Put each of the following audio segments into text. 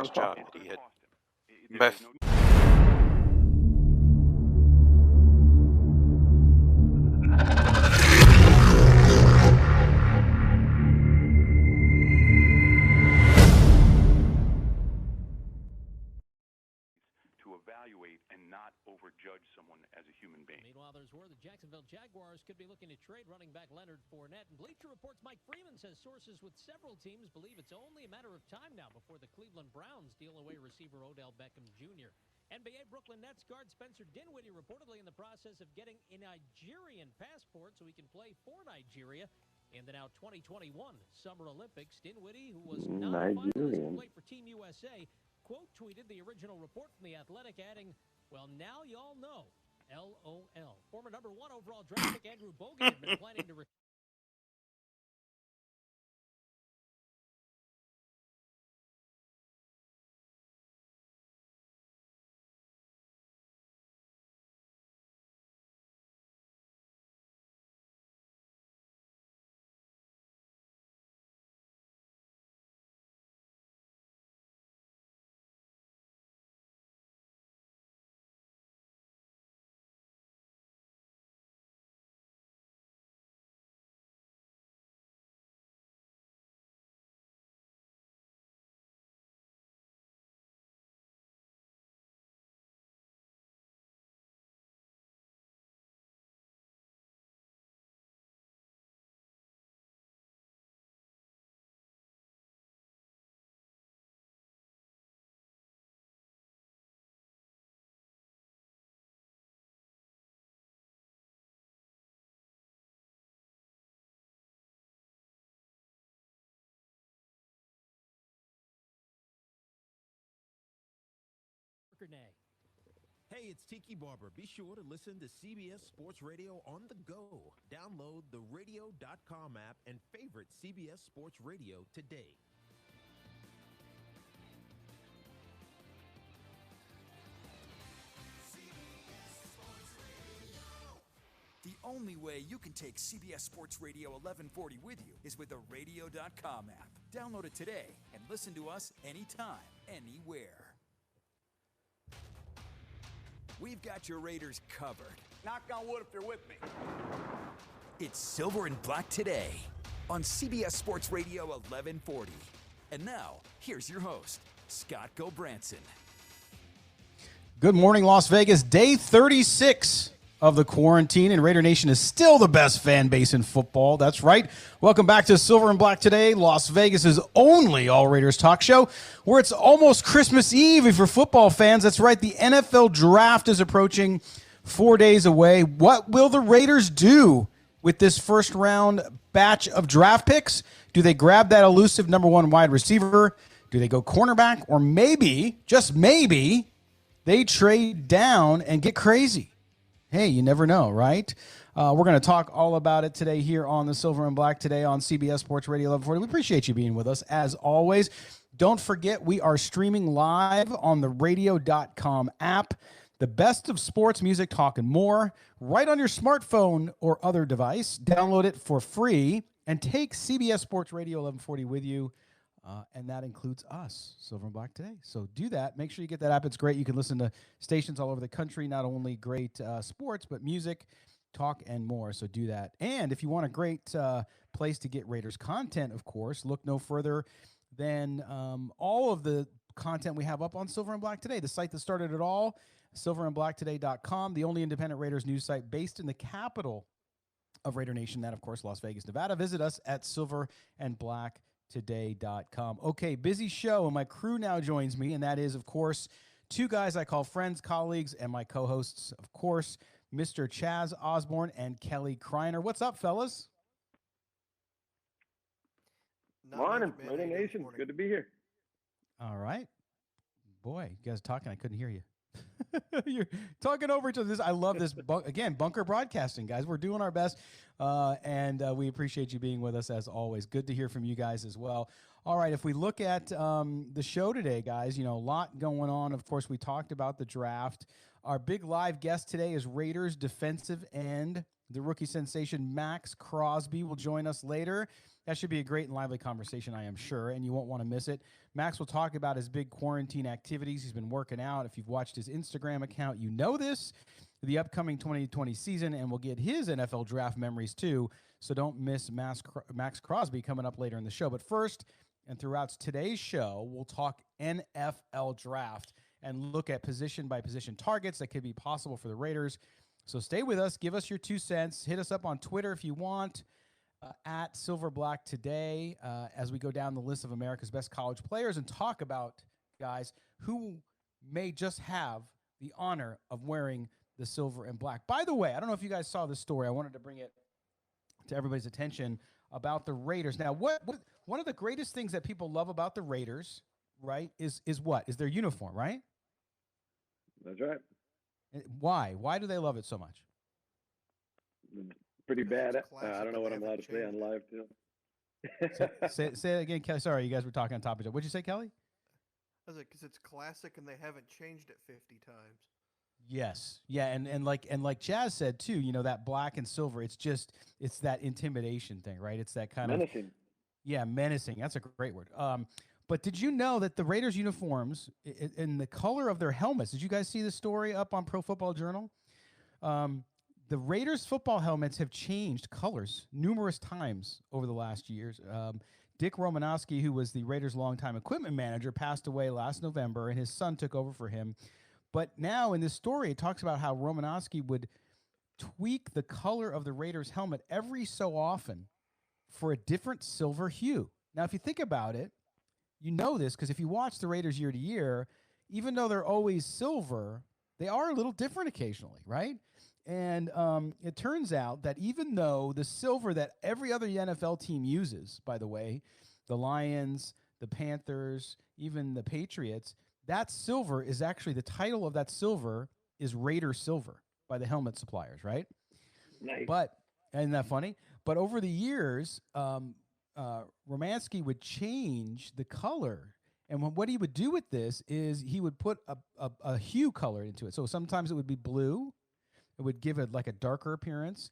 nice job that he had. Beth. To evaluate and not overjudge someone as a human being. Meanwhile, there's word the Jacksonville Jaguars could be looking to trade running back Leonard Fournette. And Bleacher Report's Mike Freeman says sources with several teams believe it's only a matter of time now before the Cleveland Browns deal away receiver Odell Beckham Jr. NBA Brooklyn Nets guard Spencer Dinwiddie reportedly in the process of getting a Nigerian passport so he can play for Nigeria in the now 2021 Summer Olympics. Dinwiddie, who was not a finalist to play for Team USA, quote tweeted the original report from The Athletic, adding, "Well, now y'all know. LOL." Former number 1 overall draft pick Andrew Bogut had been planning to Hey, it's Tiki Barber. Be sure to listen to CBS Sports Radio on the go. Download the radio.com app and favorite CBS Sports Radio today. The only way you can take CBS Sports Radio 1140 with you is with the radio.com app. Download it today and listen to us anytime, anywhere. We've got your Raiders covered. Knock on wood if they're with me. It's Silver and Black today on CBS Sports Radio 1140. And now, here's your host, Scott Gobranson. Good morning, Las Vegas. Day 36 of the quarantine, and Raider Nation is still the best fan base in football. That's right. Welcome back to Silver and Black today, Las Vegas's only All Raiders talk show, where it's almost Christmas Eve for football fans. That's right. The NFL draft is approaching 4 days away. What will the Raiders do with this first round batch of draft picks? Do they grab that elusive number 1 wide receiver? Do they go cornerback? Or maybe, just maybe, they trade down and get crazy? Hey, you never know, right? We're going to talk all about it today here on the Silver and Black today on CBS Sports Radio 1140. We appreciate you being with us, as always. Don't forget, we are streaming live on the radio.com app. The best of sports, music, talk, and more, right on your smartphone or other device. Download it for free and take CBS Sports Radio 1140 with you. And that includes us, Silver and Black today. So do that. Make sure you get that app. It's great. You can listen to stations all over the country, not only great sports, but music, talk, and more. So do that. And if you want a great place to get Raiders content, of course, look no further than all of the content we have up on Silver and Black Today, the site that started it all, silverandblacktoday.com, the only independent Raiders news site based in the capital of Raider Nation, that, of course, Las Vegas, Nevada. Visit us at silverandblacktoday.com. Okay, busy show, and my crew now joins me, and that is, of course, two guys I call friends, colleagues, and my co-hosts, of course, Mr. Chaz Osborne and Kelly Kreiner. What's up, fellas? Morning, Raider Nation. Good to be here. All right. Boy, you guys are talking. I couldn't hear you. You're talking over each other. I love this. Again, bunker broadcasting, guys. We're doing our best, and we appreciate you being with us, as always. Good to hear from you guys as well. All right, if we look at the show today, guys, you know, a lot going on. Of course, we talked about the draft. Our big live guest today is Raiders defensive end, the rookie sensation Maxx Crosby will join us later. That should be a great and lively conversation, I am sure, and you won't want to miss it. Max will talk about his big quarantine activities. He's been working out. If you've watched his Instagram account, you know this. The upcoming 2020 season, and we'll get his NFL draft memories too. So don't miss Maxx Crosby coming up later in the show. But first, and throughout today's show, we'll talk NFL draft and look at position-by-position targets that could be possible for the Raiders. So stay with us. Give us your 2 cents. Hit us up on Twitter if you want, at SilverBlack Today, as we go down the list of America's best college players and talk about guys who may just have the honor of wearing the silver and black. By the way, I don't know if you guys saw this story. I wanted to bring it to everybody's attention about the Raiders. Now, one of the greatest things that people love about the Raiders, right, is what? Is their uniform, right? That's right. Why? Why do they love it so much? Pretty bad. I don't know what I'm allowed to say on live, too. say it again, Kelly. Sorry, you guys were talking on top of each other. What'd you say, Kelly? I was like, because it's classic and they haven't changed it 50 times. Yes. Yeah, and like Jazz said too, you know, that black and silver, it's that intimidation thing, right? It's that kind menacing. Menacing. That's a great word. But did you know that the Raiders uniforms in the color of their helmets, did you guys see the story up on Pro Football Journal? The Raiders football helmets have changed colors numerous times over the last years. Dick Romanowski, who was the Raiders' longtime equipment manager, passed away last November, and his son took over for him. But now in this story, it talks about how Romanowski would tweak the color of the Raiders helmet every so often for a different silver hue. Now, if you think about it, you know this because if you watch the Raiders year to year, even though they're always silver, they are a little different occasionally, right? And it turns out that even though the silver that every other NFL team uses, by the way, the Lions, the Panthers, even the Patriots, that silver is actually, the title of that silver is Raider Silver by the helmet suppliers, right? Nice. But, isn't that funny? But over the years, Romanowski would change the color. And what he would do with this is he would put a hue color into it. So sometimes it would be blue. It would give it like a darker appearance.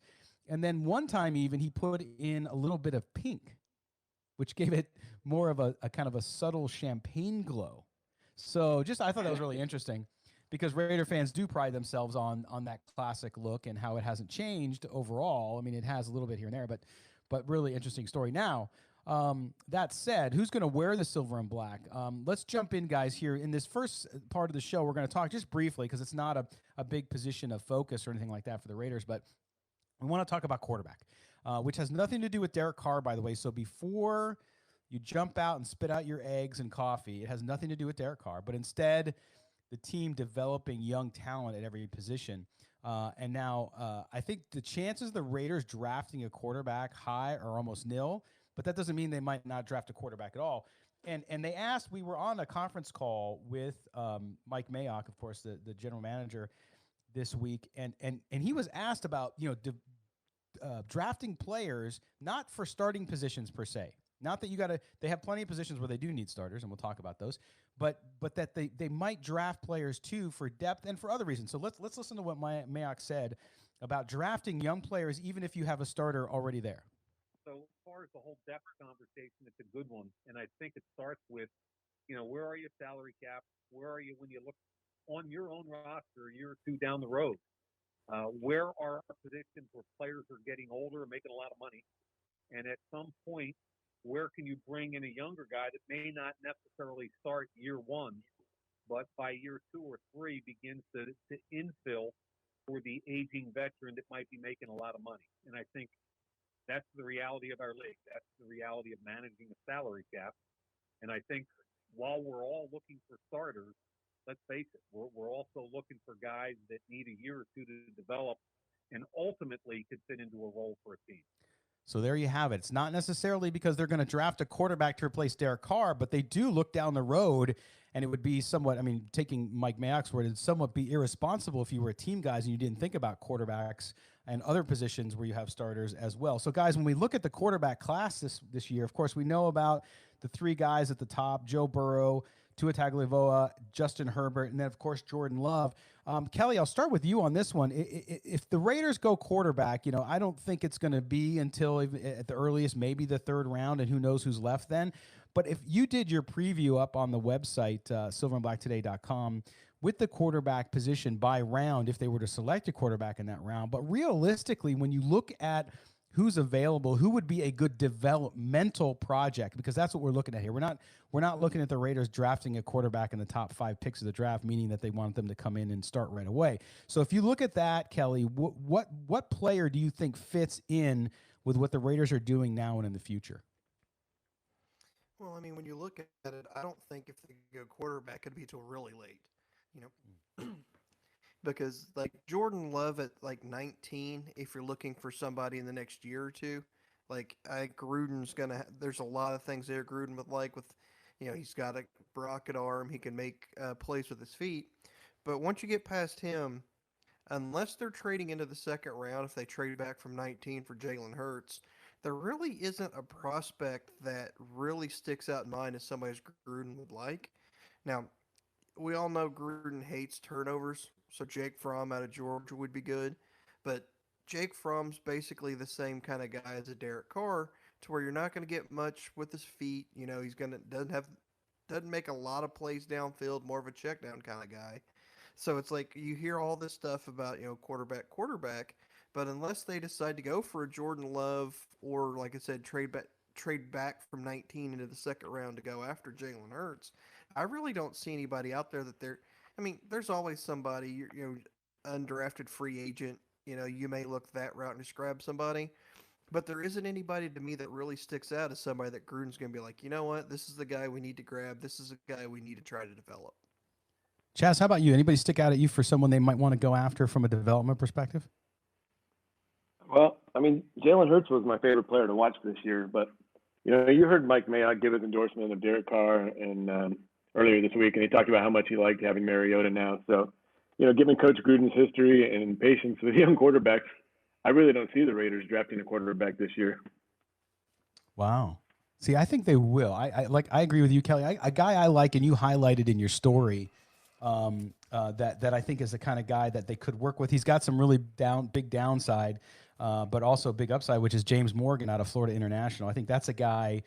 And then one time even he put in a little bit of pink, which gave it more of a kind of a subtle champagne glow. So I thought that was really interesting because Raider fans do pride themselves on that classic look and how it hasn't changed overall. I mean, it has a little bit here and there, but really interesting story. Now, that said, who's going to wear the silver and black? Let's jump in, guys, here. In this first part of the show, we're going to talk just briefly because it's not a big position of focus or anything like that for the Raiders, but we want to talk about quarterback, which has nothing to do with Derek Carr, by the way. So before you jump out and spit out your eggs and coffee, it has nothing to do with Derek Carr, but instead the team developing young talent at every position. And now I think the chances of the Raiders drafting a quarterback high are almost nil, but that doesn't mean they might not draft a quarterback at all. And they asked, we were on a conference call with Mike Mayock, of course, the general manager this week, and he was asked about, drafting players, not for starting positions per se. Not that they have plenty of positions where they do need starters, and we'll talk about those, but that they might draft players too for depth and for other reasons. So let's listen to what Mayock said about drafting young players, even if you have a starter already there. So as far as the whole depth conversation, it's a good one. And I think it starts with, where are you salary cap? Where are you when you look on your own roster a year or two down the road? Where are positions where players are getting older and making a lot of money? And at some point, where can you bring in a younger guy that may not necessarily start year one, but by year 2 or 3 begins to infill for the aging veteran that might be making a lot of money? And I think that's the reality of our league. That's the reality of managing a salary cap. And I think while we're all looking for starters, let's face it, we're also looking for guys that need a year or two to develop and ultimately could fit into a role for a team. So there you have it. It's not necessarily because they're going to draft a quarterback to replace Derek Carr, but they do look down the road, and it would be somewhat, taking Mike Mayock's word, it'd somewhat be irresponsible if you were a team guys and you didn't think about quarterbacks and other positions where you have starters as well. So, guys, when we look at the quarterback class this year, of course, we know about the 3 guys at the top, Joe Burrow, Tua Tagovailoa, Justin Herbert, and then, of course, Jordan Love. Kelly, I'll start with you on this one. If the Raiders go quarterback, I don't think it's going to be until at the earliest, maybe the third round, and who knows who's left then. But if you did your preview up on the website, silverandblacktoday.com, with the quarterback position by round, if they were to select a quarterback in that round, but realistically, when you look at who's available, who would be a good developmental project, because that's what we're looking at here. We're not looking at the Raiders drafting a quarterback in the top 5 picks of the draft, meaning that they want them to come in and start right away. So if you look at that, Kelly, what player do you think fits in with what the Raiders are doing now and in the future? Well, I mean, when you look at it, I don't think if they go quarterback, it'd be till really late, because like Jordan Love at like 19, if you're looking for somebody in the next year or two, like Gruden's gonna. There's a lot of things there Gruden would like with, he's got a rocket arm. He can make plays with his feet, but once you get past him, unless they're trading into the second round, if they trade back from 19 for Jalen Hurts, there really isn't a prospect that really sticks out in mind as somebody Gruden would like. Now, we all know Gruden hates turnovers, so Jake Fromm out of Georgia would be good. But Jake Fromm's basically the same kind of guy as a Derek Carr, to where you're not going to get much with his feet. He's doesn't make a lot of plays downfield, more of a check down kind of guy. So it's like you hear all this stuff about quarterback, but unless they decide to go for a Jordan Love or, like I said, trade back from 19 into the second round to go after Jalen Hurts, I really don't see anybody out there that they're. I mean, there's always somebody, undrafted free agent. You may look that route and just grab somebody, but there isn't anybody to me that really sticks out as somebody that Gruden's going to be like, you know what, this is the guy we need to grab. This is the guy we need to try to develop. Chaz, how about you? Anybody stick out at you for someone they might want to go after from a development perspective? Well, I mean, Jalen Hurts was my favorite player to watch this year, but you heard Mike Mayock give his endorsement of Derek Carr and earlier this week, and he talked about how much he liked having Mariota now. So, given Coach Gruden's history and patience with young quarterbacks, I really don't see the Raiders drafting a quarterback this year. Wow. See, I think they will. I agree with you, Kelly. A guy I like, and you highlighted in your story, that I think is the kind of guy that they could work with. He's got some really big downside, but also big upside, which is James Morgan out of Florida International. I think that's a guy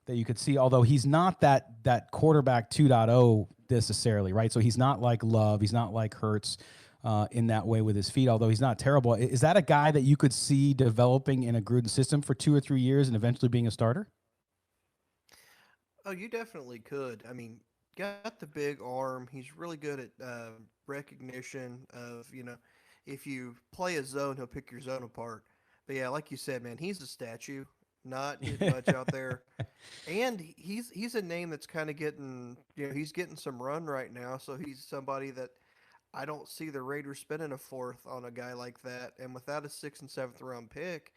that you could see, although he's not that quarterback 2.0 necessarily, right? So he's not like Love. He's not like Hurts in that way with his feet, although he's not terrible. Is that a guy that you could see developing in a Gruden system for 2 or 3 years and eventually being a starter? Oh, you definitely could. I mean, got the big arm. He's really good at recognition of, if you play a zone, he'll pick your zone apart. But yeah, like you said, man, he's a statue. Not much out there. And he's a name that's kind of getting, he's getting some run right now. So he's somebody that I don't see the Raiders spending a fourth on a guy like that. And without a 6th and 7th round pick,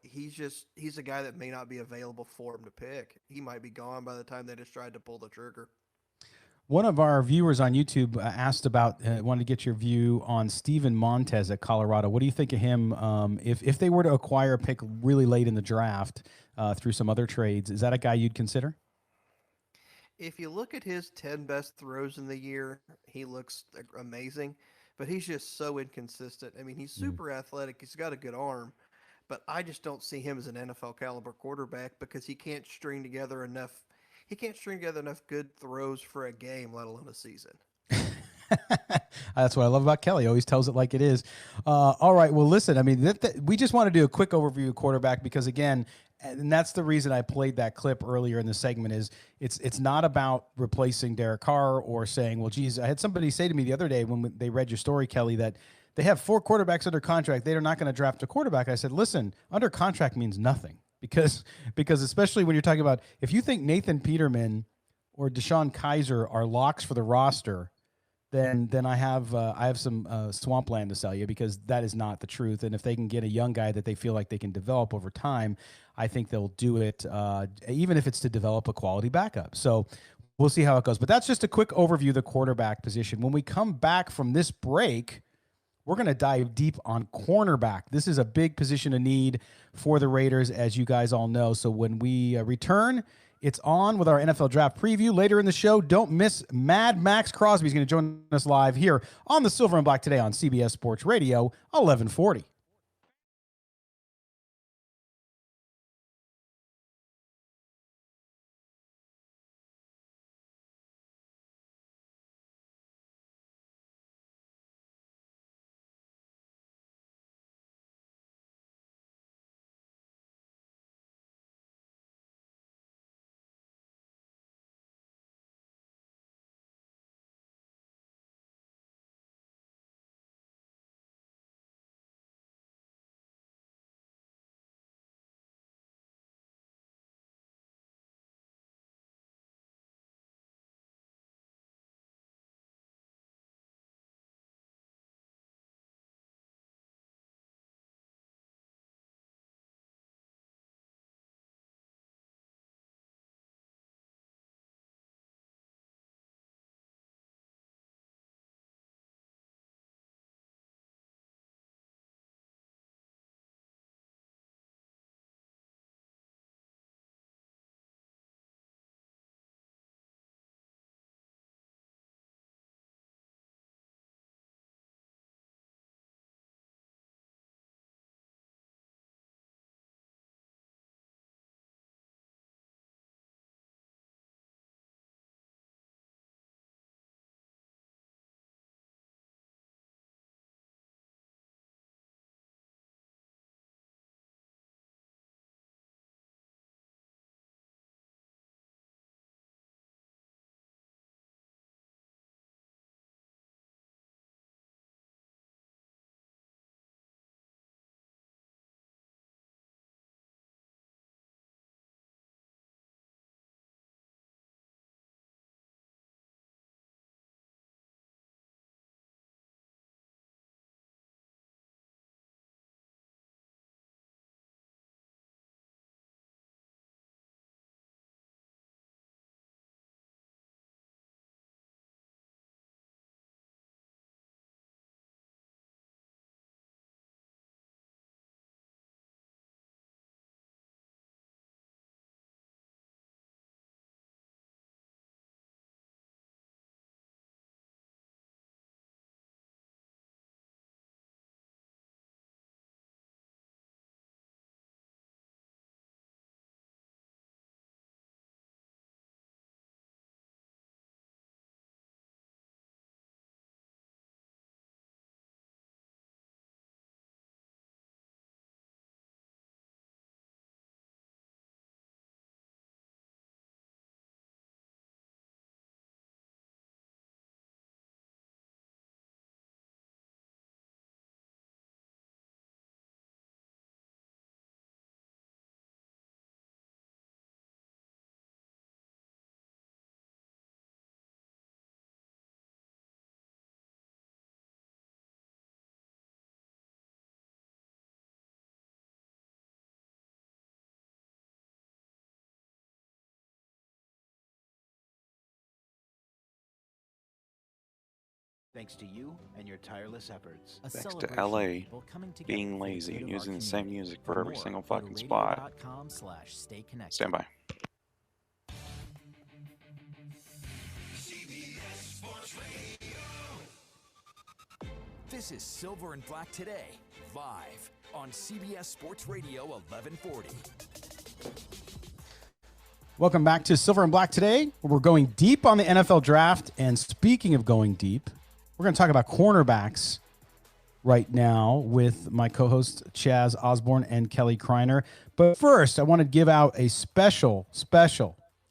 he's a guy that may not be available for him to pick. He might be gone by the time they just tried to pull the trigger. One of our viewers on YouTube asked about, wanted to get your view on Steven Montez at Colorado. What do you think of him if they were to acquire a pick really late in the draft through some other trades? Is that a guy you'd consider? If you look at his 10 best throws in the year, he looks amazing, but he's just so inconsistent. I mean, he's super athletic. He's got a good arm, but I just don't see him as an NFL caliber quarterback because he can't string together enough. He can't string together enough good throws for a game, let alone a season. That's what I love about Kelly. He always tells it like it is. All right. Well, listen, I mean, we just want to do a quick overview of quarterback because, again, and that's the reason I played that clip earlier in the segment is it's not about replacing Derek Carr or saying, well, geez, I had somebody say to me the other day when they read your story, Kelly, that they have 4 quarterbacks under contract. They're not going to draft a quarterback. I said, listen, under contract means nothing. Because especially when you're talking about, if you think Nathan Peterman or Deshaun Kaiser are locks for the roster, then I have some swampland to sell you, because that is not the truth. And if they can get a young guy that they feel like they can develop over time, I think they'll do it, even if it's to develop a quality backup. So we'll see how it goes. But that's just a quick overview of the quarterback position. When we come back from this break, we're going to dive deep on cornerback. This is a big position of need for the Raiders, as you guys all know. So when we return, It's on with our NFL draft preview. Later in the show, don't miss Mad Maxx Crosby. He's going to join us live here on the Silver and Black today on CBS Sports Radio 1140. Thanks to you and your tireless efforts. Thanks to LA being lazy and using the same music for every single fucking spot. Stand by. This is Silver and Black Today, live on CBS Sports Radio 1140. Welcome back to Silver and Black Today, where we're going deep on the NFL draft. And speaking of going deep, we're going to talk about cornerbacks right now with my co-hosts Chaz Osborne and Kelly Kreiner. But first, I want to give out a special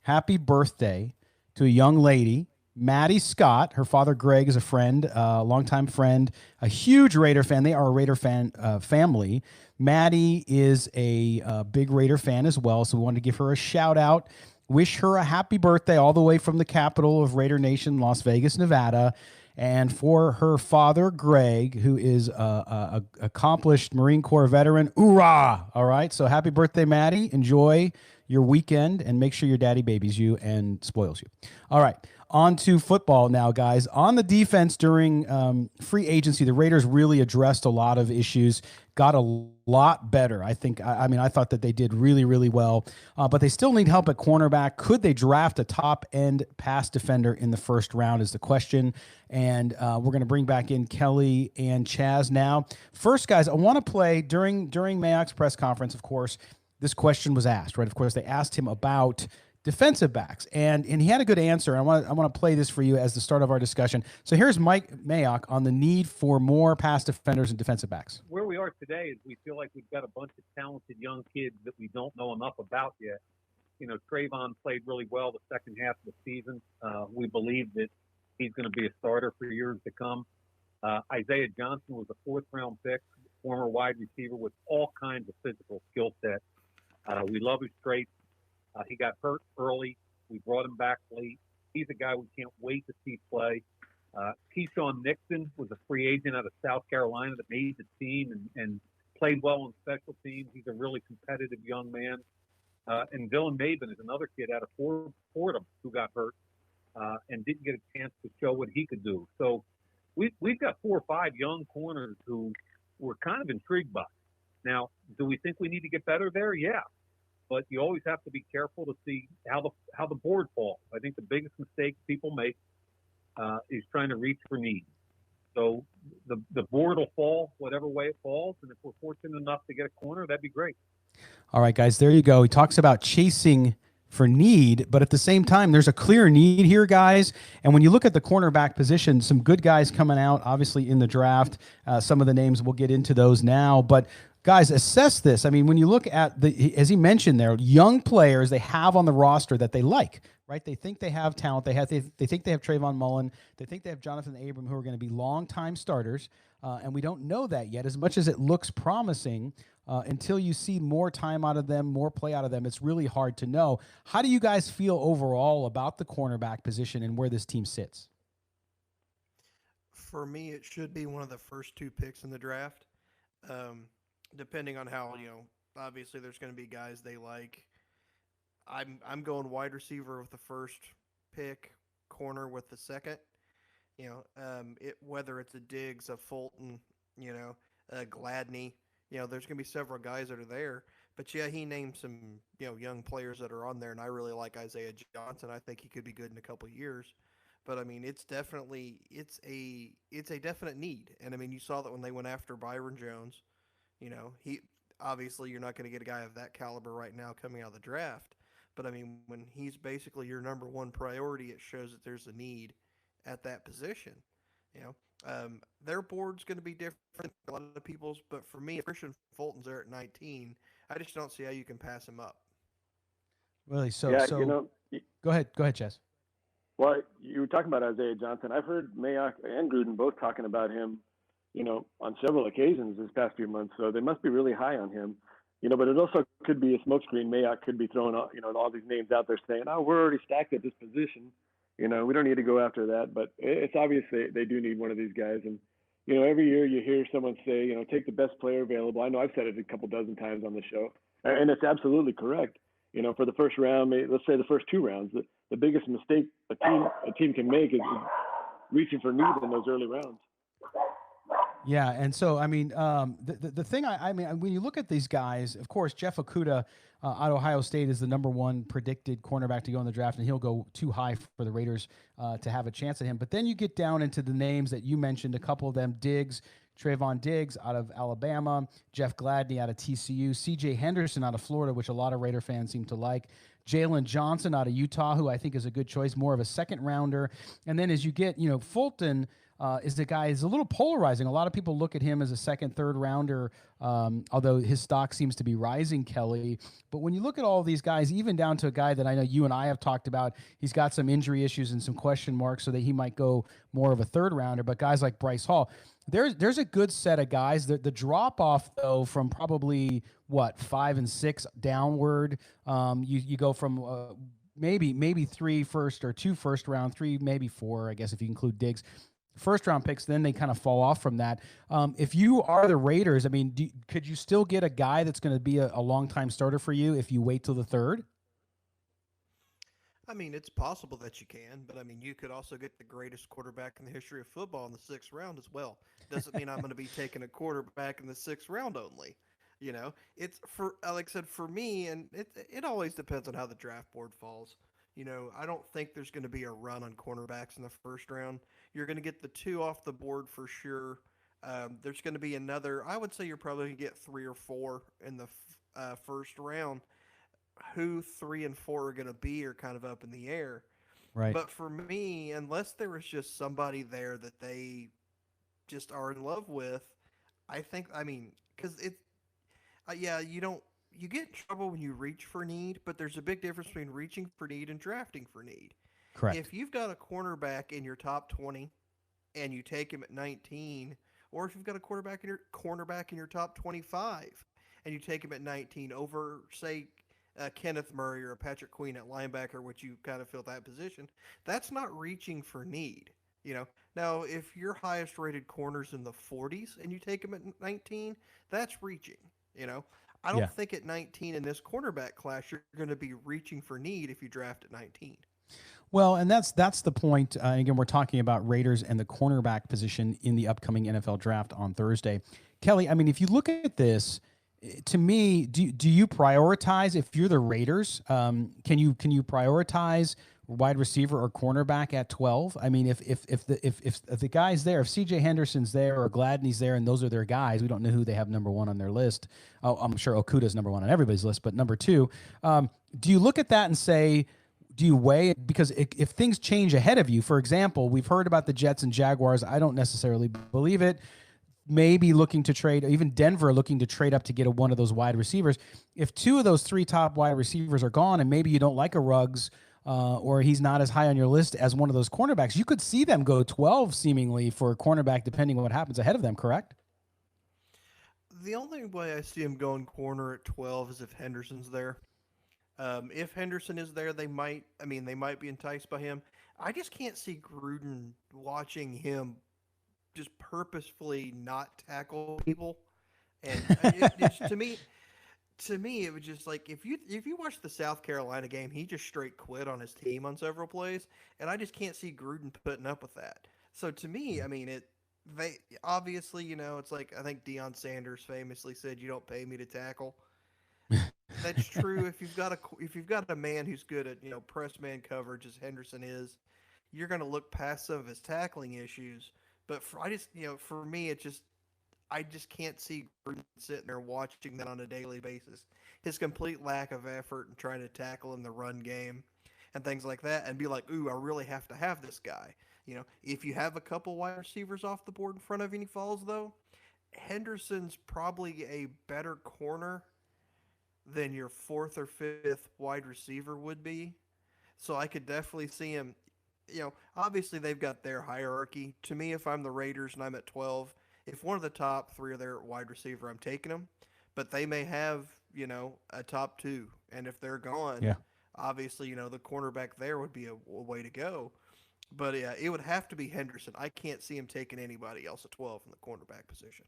happy birthday to a young lady, Maddie Scott. Her father, Greg, is a friend, a longtime friend, a huge Raider fan. They are a Raider fan family. Maddie is a big Raider fan as well, so we wanted to give her a shout out. Wish her a happy birthday all the way from the capital of Raider Nation, Las Vegas, Nevada. And for her father, Greg, who is a accomplished Marine Corps veteran, hoorah! All right, so happy birthday, Maddie. Enjoy your weekend and make sure your daddy babies you and spoils you. All right, On to football now, guys. On the defense during free agency, the Raiders really addressed a lot of issues, got a lot better. I think, I mean, I thought that they did really, really well, but they still need help at cornerback. Could they draft a top-end pass defender in the first round is the question. And we're going to bring back in Kelly and Chaz now. First, guys, I want to play during Mayock's press conference, of course, this question was asked, right? Of course, they asked him about defensive backs, and he had a good answer. I want to play this for you as the start of our discussion. So here's Mike Mayock on the need for more pass defenders and defensive backs. Where we are today is we feel like we've got a bunch of talented young kids that we don't know enough about yet. You know, Trayvon played really well the second half of the season. We believe that he's going to be a starter for years to come. Isaiah Johnson was a fourth-round pick, former wide receiver with all kinds of physical skill sets. We love his traits. He got hurt early. We brought him back late. He's a guy we can't wait to see play. Keyshawn Nixon was a free agent out of South Carolina that made the team and played well on special teams. He's a really competitive young man. And Dylan Maben is another kid out of Fordham who got hurt and didn't get a chance to show what he could do. So we've got 4 or 5 young corners who we're kind of intrigued by. Now, do we think we need to get better there? Yeah. But you always have to be careful to see how the board falls. I think the biggest mistake people make is trying to reach for need. So the board will fall whatever way it falls, and if we're fortunate enough to get a corner, that'd be great. All right, guys, there you go. He talks about chasing for need, but at the same time, there's a clear need here, guys. And when you look at the cornerback position, some good guys coming out, obviously, in the draft. Some of the names, we'll get into those now. But, guys, assess this. I mean, when you look at, as he mentioned there, young players they have on the roster that they like, right? They think they have talent. They think they have Trayvon Mullen. They think they have Jonathan Abram, who are going to be long-time starters. And we don't know that yet. As much as it looks promising, until you see more time out of them, more play out of them, it's really hard to know. How do you guys feel overall about the cornerback position and where this team sits? For me, it should be one of the first 2 picks in the draft. Depending on how, obviously there's going to be guys they like. I'm going wide receiver with the first pick, corner with the second. Whether it's a Diggs, a Fulton, a Gladney, there's going to be several guys that are there. But yeah, he named some, young players that are on there, and I really like Isaiah Johnson. I think he could be good in a couple of years. But I mean, it's a definite need. And I mean, you saw that when they went after Byron Jones. He obviously you're not going to get a guy of that caliber right now coming out of the draft. But I mean, when he's basically your number one priority, it shows that there's a need at that position. Their board's going to be different than a lot of people's. But for me, if Christian Fulton's there at 19, I just don't see how you can pass him up. Really? So go ahead, Chess. Well, you were talking about Isaiah Johnson. I've heard Mayock and Gruden both talking about him, on several occasions this past few months. So they must be really high on him, but it also could be a smokescreen. Mayock could be throwing, all these names out there saying, oh, we're already stacked at this position. We don't need to go after that. But it's obvious they do need one of these guys. And, every year you hear someone say, take the best player available. I know I've said it a couple dozen times on the show, and it's absolutely correct. For the first round, let's say the first 2 rounds, the biggest mistake a team can make is reaching for need in those early rounds. Yeah, and so, I mean, the thing, I mean, when you look at these guys, of course, Jeff Okudah out of Ohio State is the number 1 predicted cornerback to go in the draft, and he'll go too high for the Raiders to have a chance at him. But then you get down into the names that you mentioned, a couple of them, Trayvon Diggs out of Alabama, Jeff Gladney out of TCU, C.J. Henderson out of Florida, which a lot of Raider fans seem to like, Jalen Johnson out of Utah, who I think is a good choice, more of a second-rounder. And then as you get, Fulton is the guy is a little polarizing. A lot of people look at him as a second, third rounder, although his stock seems to be rising, Kelly. But when you look at all these guys, even down to a guy that I know you and I have talked about, he's got some injury issues and some question marks so that he might go more of a third rounder. But guys like Bryce Hall, there's a good set of guys. The drop off, though, from probably 5 and 6 downward, you go from maybe 3 first or 2 first round, 3, maybe 4, I guess, if you include Diggs. First round picks, then they kind of fall off from that. If you are the Raiders, I mean, could you still get a guy that's going to be a long-time starter for you if you wait till the 3rd? I mean, it's possible that you can, but I mean, you could also get the greatest quarterback in the history of football in the sixth round as well. Doesn't mean I'm going to be taking a quarterback in the sixth round only. It's for, like I said, for me, and it always depends on how the draft board falls. I don't think there's going to be a run on cornerbacks in the first round. You're going to get the two off the board for sure. There's going to be another. I would say you're probably going to get three or four in the first round. Who 3 and 4 are going to be are kind of up in the air. Right. But for me, unless there was just somebody there that they just are in love with, I mean, because yeah, you get in trouble when you reach for need, but there's a big difference between reaching for need and drafting for need. Correct. If you've got a cornerback in your top 20 and you take him at 19, or if you've got a cornerback in your top 25 and you take him at 19 over, say, Kenneth Murray or a Patrick Queen at linebacker, which you kind of fill that position, that's not reaching for need. Now, if your highest rated corner's in the 40s and you take him at 19, that's reaching. I don't think at 19 in this cornerback class you're going to be reaching for need if you draft at 19. Well, and that's the point. Again, we're talking about Raiders and the cornerback position in the upcoming NFL draft on Thursday. Kelly, I mean, if you look at this, to me, do you prioritize, if you're the Raiders, can you prioritize wide receiver or cornerback at 12? I mean, if the guy's there, if CJ Henderson's there or Gladney's there and those are their guys, we don't know who they have number one on their list. Oh, I'm sure Okuda's number one on everybody's list, but number two, do you look at that and say, do you weigh it? Because if things change ahead of you, for example, we've heard about the Jets and Jaguars. I don't necessarily believe it. Maybe looking to trade, even Denver looking to trade up to get one of those wide receivers. If two of those three top wide receivers are gone and maybe you don't like a Ruggs or he's not as high on your list as one of those cornerbacks, you could see them go 12 seemingly for a cornerback depending on what happens ahead of them, correct? The only way I see him going corner at 12 is if Henderson's there. If Henderson is there, they might be enticed by him. I just can't see Gruden watching him just purposefully not tackle people, and to me, it was just like if you watch the South Carolina game, he just straight quit on his team on several plays, and I just can't see Gruden putting up with that. So to me, I mean, they obviously, it's like I think Deion Sanders famously said, "You don't pay me to tackle." That's true. If you've got a man who's good at press man coverage as Henderson is, you're going to look past some of his tackling issues. But for me, I just can't see Gruden sitting there watching that on a daily basis. His complete lack of effort in trying to tackle in the run game and things like that, and be like, "Ooh, I really have to have this guy." If you have a couple wide receivers off the board in front of you and he falls, though, Henderson's probably a better corner than your fourth or fifth wide receiver would be. So I could definitely see him. Obviously they've got their hierarchy. To me, if I'm the Raiders and I'm at 12, if one of the top three are their wide receiver, I'm taking them. But they may have, a top two. And if they're gone, obviously, the cornerback there would be a way to go. But yeah, it would have to be Henderson. I can't see him taking anybody else at 12 in the cornerback position.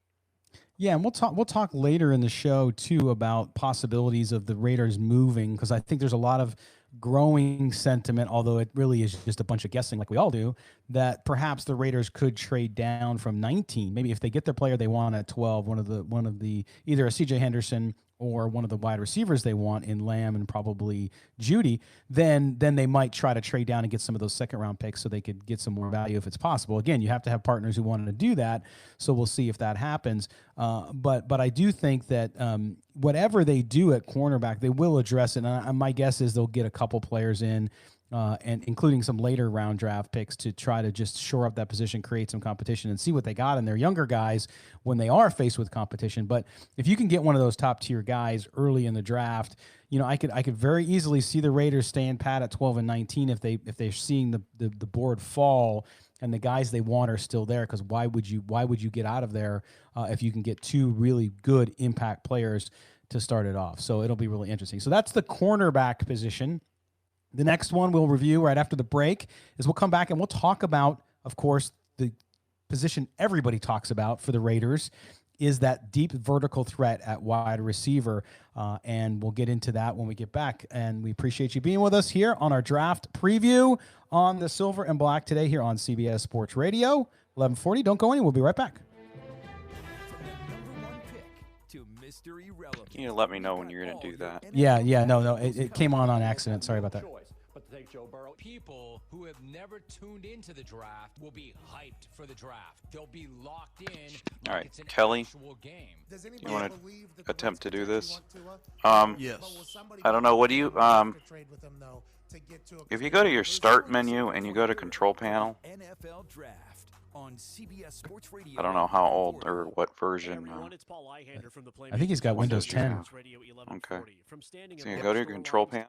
Yeah, and we'll talk later in the show too about possibilities of the Raiders moving, because I think there's a lot of growing sentiment, although it really is just a bunch of guessing like we all do, that perhaps the Raiders could trade down from 19. Maybe if they get their player they want at 12, one of the either a CJ Henderson or one of the wide receivers they want in Lamb and probably Judy, then they might try to trade down and get some of those second round picks so they could get some more value if it's possible. Again, you have to have partners who want to do that, so we'll see if that happens. But I do think that whatever they do at cornerback, they will address it. And my guess is they'll get a couple players in, and including some later round draft picks to try to just shore up that position, create some competition, and see what they got in their younger guys when they are faced with competition. But if you can get one of those top tier guys early in the draft, I could very easily see the Raiders staying pat at 12 and 19 if they're seeing the board fall and the guys they want are still there. Because why would you get out of there if you can get two really good impact players to start it off? So it'll be really interesting. So that's the cornerback position. The next one we'll review right after the break is we'll come back and we'll talk about, of course, the position everybody talks about for the Raiders, is that deep vertical threat at wide receiver. And we'll get into that when we get back. And we appreciate you being with us here on our draft preview on the Silver and Black today here on CBS Sports Radio, 1140. Don't go anywhere. We'll be right back. Can you let me know when you're going to do that? Yeah, no. It came on accident. Sorry about that. But to take Joe Burrow, people who have never tuned into the draft will be hyped for the draft. They'll be locked in. All right, it's an Kelly, actual game. do you want to attempt to do this? Yes. I don't know. What do you if you go to your start menu and you go to control panel? NFL Draft on CBS Sports Radio. I don't know how old or what version. I think he's got Windows 10. Okay. So you go to your control panel.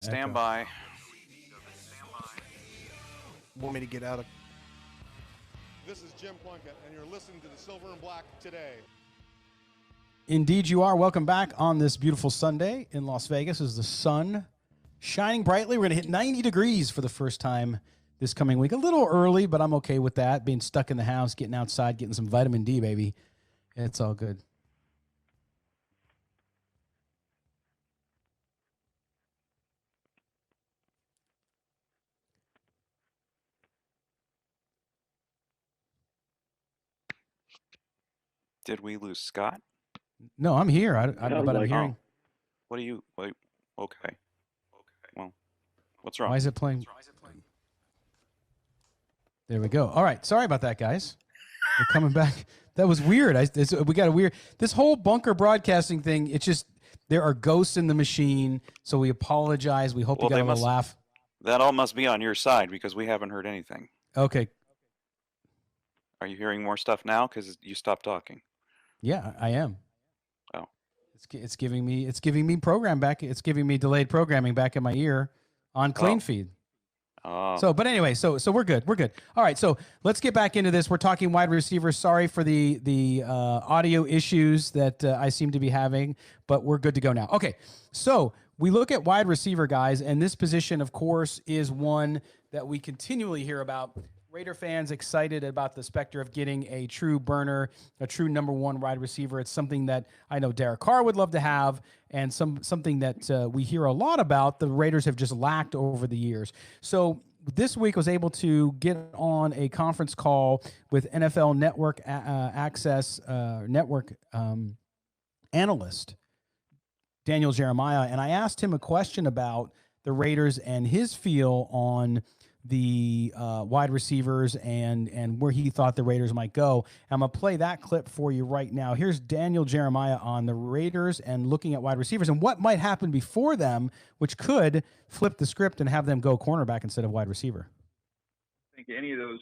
Stand by. Want me to get out of? This is Jim Plunkett, and you're listening to the Silver and Black today. Indeed, you are. Welcome back on this beautiful Sunday in Las Vegas as the sun shining brightly. We're going to hit 90 degrees for the first time this coming week. A little early, but I'm okay with that. Being stuck in the house, getting outside, getting some vitamin D, baby. It's all good. Did we lose Scott? No, I'm here. But I'm hearing. What do you? Wait, okay. Well, what's wrong? Why is it playing? There we go. All right. Sorry about that, guys. We're coming back. That was weird. We got a weird. This whole bunker broadcasting thing. It's just there are ghosts in the machine. So we apologize. We hope you got a little laugh. That all must be on your side because we haven't heard anything. Okay. Are you hearing more stuff now? Because you stopped talking. Yeah, I am. Oh. It's giving me program back. It's giving me delayed programming back in my ear on clean feed. Oh. So, but anyway, so we're good. We're good. All right. So let's get back into this. We're talking wide receivers. Sorry for the audio issues that I seem to be having, but we're good to go now. Okay. So we look at wide receiver, guys, and this position, of course, is one that we continually hear about. Raider fans excited about the specter of getting a true burner, a true number one wide receiver. It's something that I know Derek Carr would love to have, and something that we hear a lot about. The Raiders have just lacked over the years. So this week was able to get on a conference call with NFL Network Access Network analyst Daniel Jeremiah, and I asked him a question about the Raiders and his feel on the wide receivers and where he thought the Raiders might go. I'm going to play that clip for you right now. Here's Daniel Jeremiah on the Raiders and looking at wide receivers and what might happen before them, which could flip the script and have them go cornerback instead of wide receiver. I think any of those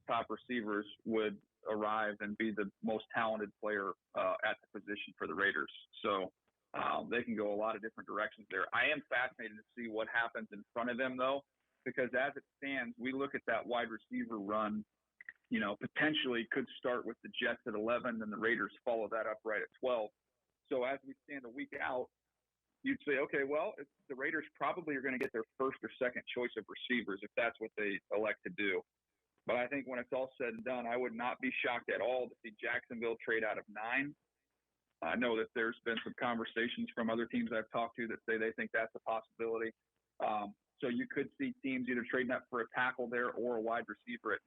top receivers would arrive and be the most talented player at the position for the Raiders. So they can go a lot of different directions there. I am fascinated to see what happens in front of them, though, because as it stands, we look at that wide receiver run, potentially could start with the Jets at 11 and the Raiders follow that up right at 12. So as we stand a week out, you'd say, okay, well, the Raiders probably are going to get their first or second choice of receivers if that's what they elect to do. But I think when it's all said and done, I would not be shocked at all to see Jacksonville trade out of 9. I know that there's been some conversations from other teams I've talked to that say they think that's a possibility. So you could see teams either trading up for a tackle there or a wide receiver at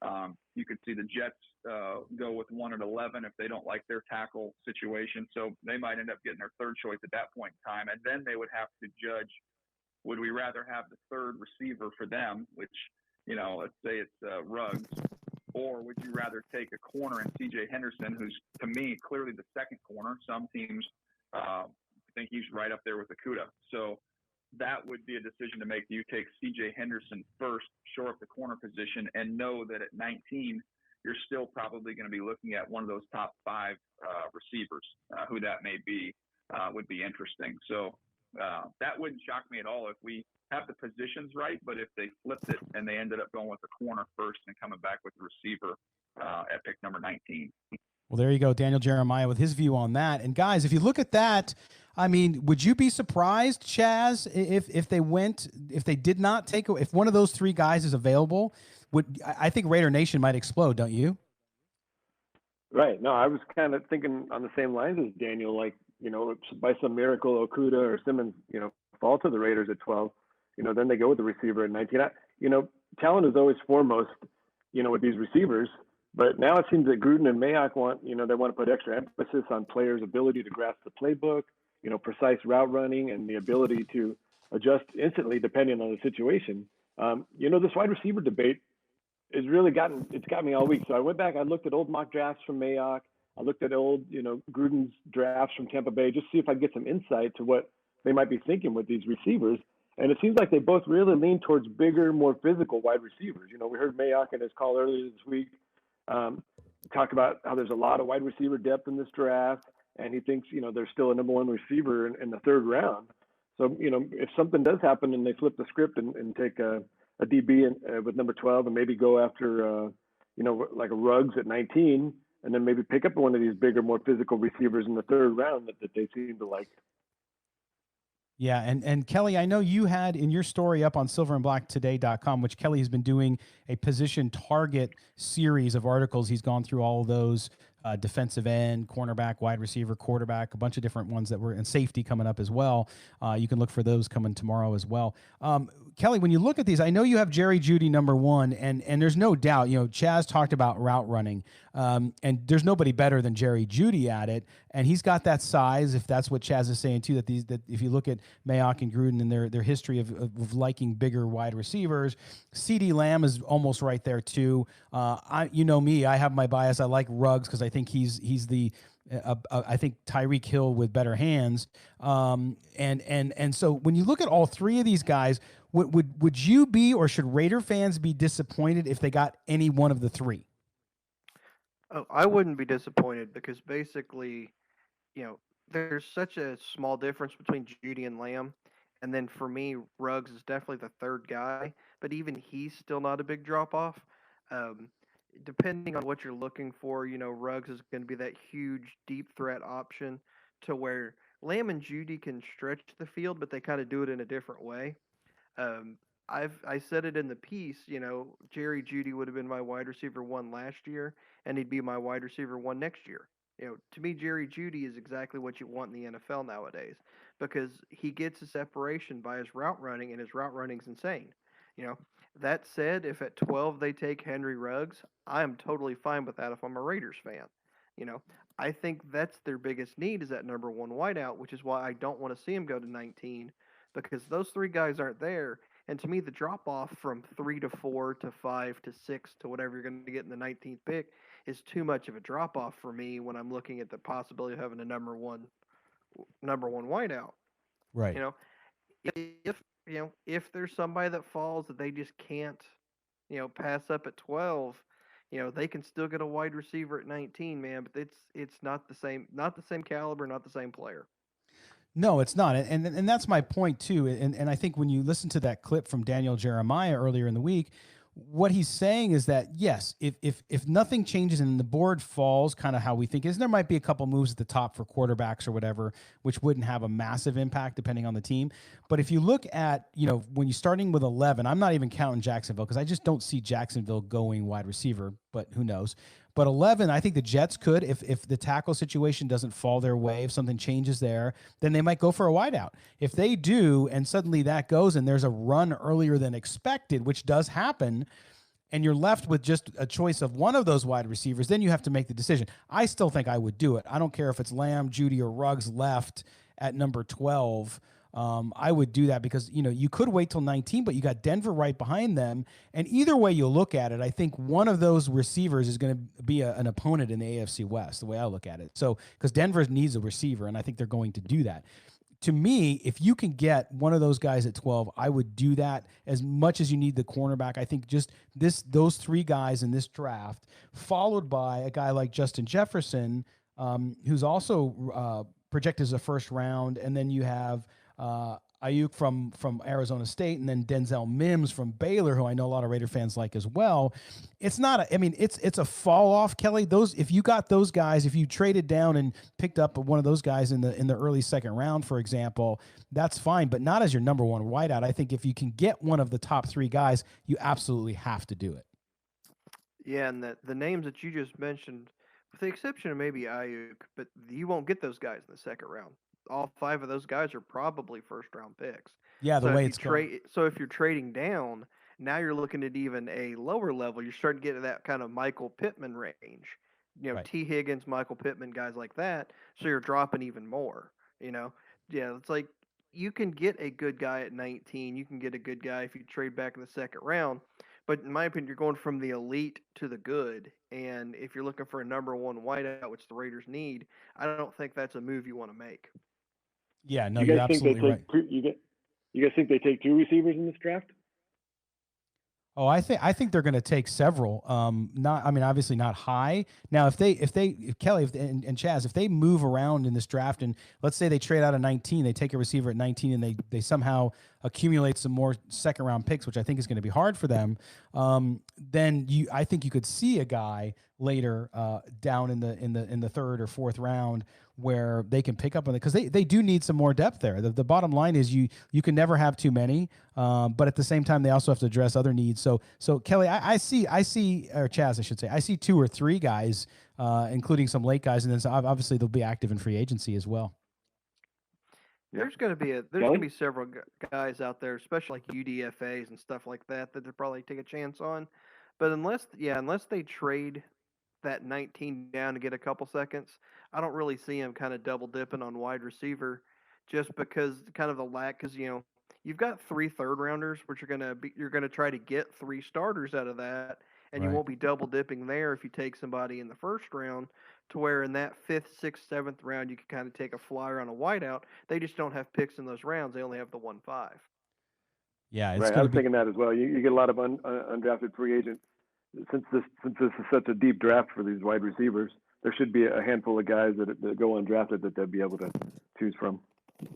9. You could see the Jets go with 1 at 11 if they don't like their tackle situation. So they might end up getting their third choice at that point in time. And then they would have to judge, would we rather have the third receiver for them, which, let's say it's Ruggs, or would you rather take a corner in C.J. Henderson, who's, to me, clearly the second corner? Some teams think he's right up there with Okudah. So that would be a decision to make. Do you take C.J. Henderson first, shore up the corner position, and know that at 19, you're still probably going to be looking at one of those top 5 receivers, who that may be, would be interesting. So that wouldn't shock me at all if we have the positions right, but if they flipped it and they ended up going with the corner first and coming back with the receiver at pick number 19. Well, there you go, Daniel Jeremiah with his view on that. And guys, if you look at that, I mean, would you be surprised, Chaz, if they did not take, if one of those 3 guys is available? I think Raider Nation might explode, don't you? Right. No, I was kind of thinking on the same lines as Daniel, like, by some miracle, Okudah or Simmons, fall to the Raiders at 12, then they go with the receiver at 19. Talent is always foremost, with these receivers. But now it seems that Gruden and Mayock want to put extra emphasis on players' ability to grasp the playbook, precise route running, and the ability to adjust instantly depending on the situation. This wide receiver debate is really got me all week. So I went back, I looked at old mock drafts from Mayock. I looked at old, Gruden's drafts from Tampa Bay, just to see if I could get some insight to what they might be thinking with these receivers. And it seems like they both really lean towards bigger, more physical wide receivers. We heard Mayock in his call earlier this week talk about how there's a lot of wide receiver depth in this draft, and he thinks, there's still a number 1 receiver in the 3rd round. So, if something does happen and they flip the script and take a DB with number 12 and maybe go after, like a Ruggs at 19, and then maybe pick up one of these bigger, more physical receivers in the 3rd round that they seem to like. Yeah, and Kelly, I know you had in your story up on silverandblacktoday.com, which Kelly has been doing a position target series of articles. He's gone through all of those, defensive end, cornerback, wide receiver, quarterback, a bunch of different ones that were in safety coming up as well. You can look for those coming tomorrow as well. Kelly, when you look at these, I know you have Jerry Jeudy number one, and there's no doubt, Chaz talked about route running, and there's nobody better than Jerry Jeudy at it, and he's got that size, if that's what Chaz is saying too, that if you look at Mayock and Gruden and their history of liking bigger wide receivers, CeeDee Lamb is almost right there too. Me, I have my bias. I like Ruggs because I think he's the I think Tyreek Hill with better hands. And so when you look at all three of these guys, would you be, or should Raider fans be disappointed if they got any one of the three? Oh, I wouldn't be disappointed because basically, there's such a small difference between Judy and Lamb. And then for me, Ruggs is definitely the third guy, but even he's still not a big drop off. Depending on what you're looking for, Ruggs is going to be that huge deep threat option to where Lamb and Judy can stretch the field, but they kind of do it in a different way. I said it in the piece, Jerry Jeudy would have been my wide receiver one last year, and he'd be my wide receiver one next year. To me, Jerry Jeudy is exactly what you want in the NFL nowadays because he gets a separation by his route running, and his route running's insane. That said, if at 12 they take Henry Ruggs, I am totally fine with that if I'm a Raiders fan. I think that's their biggest need is that number one wideout, which is why I don't want to see him go to 19 because those three guys aren't there. And to me, the drop off from 3 to 4 to 5 to 6 to whatever you're going to get in the 19th pick is too much of a drop off for me when I'm looking at the possibility of having a number one wideout. Right. If there's somebody that falls that they just can't, pass up at 12, they can still get a wide receiver at 19, man, but it's not the same caliber, not the same player. No, it's not. And that's my point too. And I think when you listen to that clip from Daniel Jeremiah earlier in the week, what he's saying is that, yes, if nothing changes and the board falls kind of how we think is, there might be a couple moves at the top for quarterbacks or whatever, which wouldn't have a massive impact depending on the team. But if you look at, when you're starting with 11, I'm not even counting Jacksonville because I just don't see Jacksonville going wide receiver, but who knows. But 11, I think the Jets could, if the tackle situation doesn't fall their way, if something changes there, then they might go for a wideout. If they do, and suddenly that goes and there's a run earlier than expected, which does happen, and you're left with just a choice of one of those wide receivers, then you have to make the decision. I still think I would do it. I don't care if it's Lamb, Jeudy, or Ruggs left at number 12. I would do that because, you could wait till 19, but you got Denver right behind them. And either way you look at it, I think one of those receivers is going to be an opponent in the AFC West, the way I look at it. So, because Denver needs a receiver, and I think they're going to do that. To me, if you can get one of those guys at 12, I would do that as much as you need the cornerback. I think just those three guys in this draft, followed by a guy like Justin Jefferson, who's also projected as a first round, and then you have Ayuk from Arizona State, and then Denzel Mims from Baylor, who I know a lot of Raider fans like as well. It's not it's a fall off, Kelly. If you got those guys, if you traded down and picked up one of those guys in the early second round, for example, that's fine, but not as your number one wideout. I think if you can get one of the top three guys, you absolutely have to do it. Yeah, and the names that you just mentioned, with the exception of maybe Ayuk, but you won't get those guys in the second round. All 5 of those guys are probably first-round picks. Yeah, the way it's going. So if you're trading down, now you're looking at even a lower level. You're starting to get to that kind of Michael Pittman range. Right. T. Higgins, Michael Pittman, guys like that. So you're dropping even more. Yeah, it's like you can get a good guy at 19. You can get a good guy if you trade back in the second round. But in my opinion, you're going from the elite to the good. And if you're looking for a number one wideout, which the Raiders need, I don't think that's a move you want to make. Yeah, no, you're absolutely right. You guys think they take 2 receivers in this draft? Oh, I think they're going to take several. Obviously not high. Now, if Kelly and Chaz, if they move around in this draft, and let's say they trade out of 19, they take a receiver at 19, and they somehow accumulate some more second round picks, which I think is going to be hard for them. Then I think you could see a guy later down in the third or fourth round where they can pick up on it, because they do need some more depth there. The bottom line is you can never have too many, but at the same time they also have to address other needs. So Kelly, I see, or Chaz, I should say, I see 2 or 3 guys, including some late guys, and then obviously they'll be active in free agency as well. There's going to be several guys out there, especially like UDFA's and stuff like that, that they'll probably take a chance on. But unless they trade that 19 down to get a couple seconds, I don't really see him kind of double dipping on wide receiver, just because kind of the lack. Because you've got 3 third-rounders, which you're gonna try to get 3 starters out of that, and you Right. won't be double dipping there if you take somebody in the first round. To where in that 5th, 6th, 7th round you can kind of take a flyer on a wideout. They just don't have picks in those rounds. They only have the 1-5. Yeah, it's right. I was thinking that as well. You get a lot of undrafted free agents. Since this is such a deep draft for these wide receivers, there should be a handful of guys that go undrafted that they'll be able to choose from.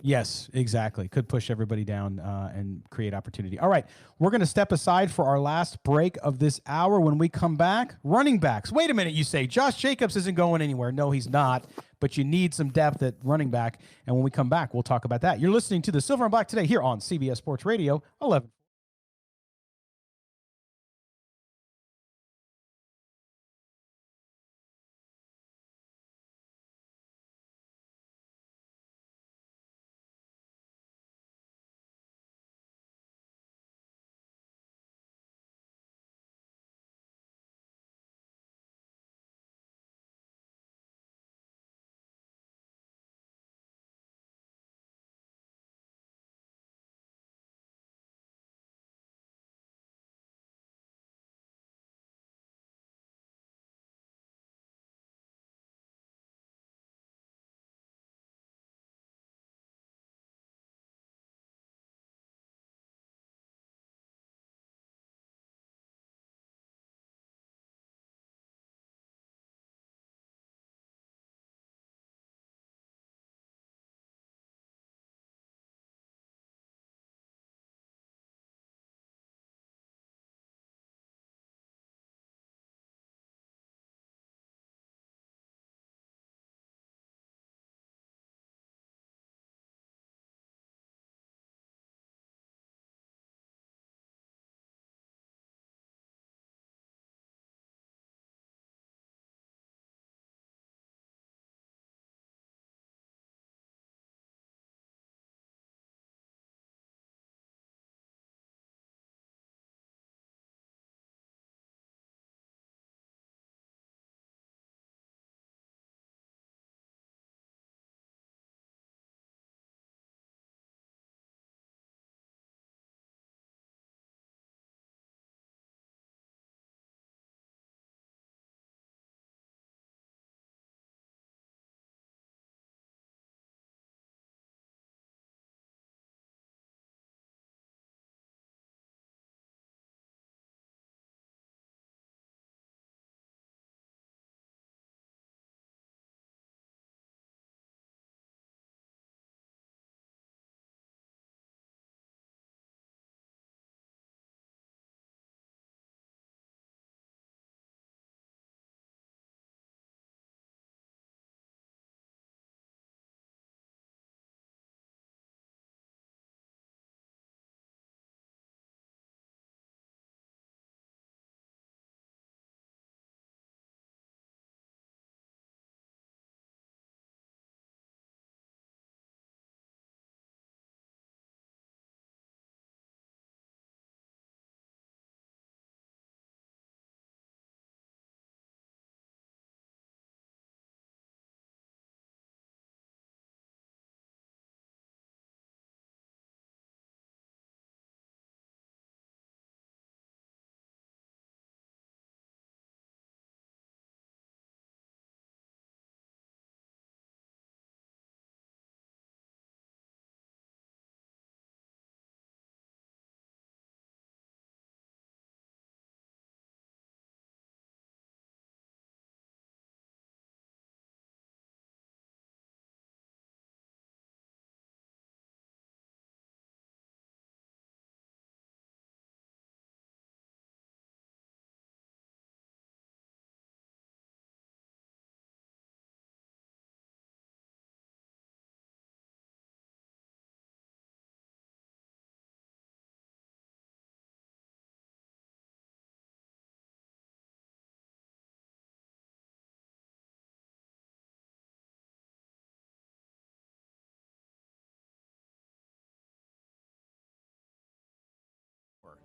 Yes, exactly. Could push everybody down and create opportunity. All right, we're going to step aside for our last break of this hour. When we come back, running backs. Wait a minute, you say. Josh Jacobs isn't going anywhere. No, he's not, but you need some depth at running back. And when we come back, we'll talk about that. You're listening to the Silver and Black today here on CBS Sports Radio 11.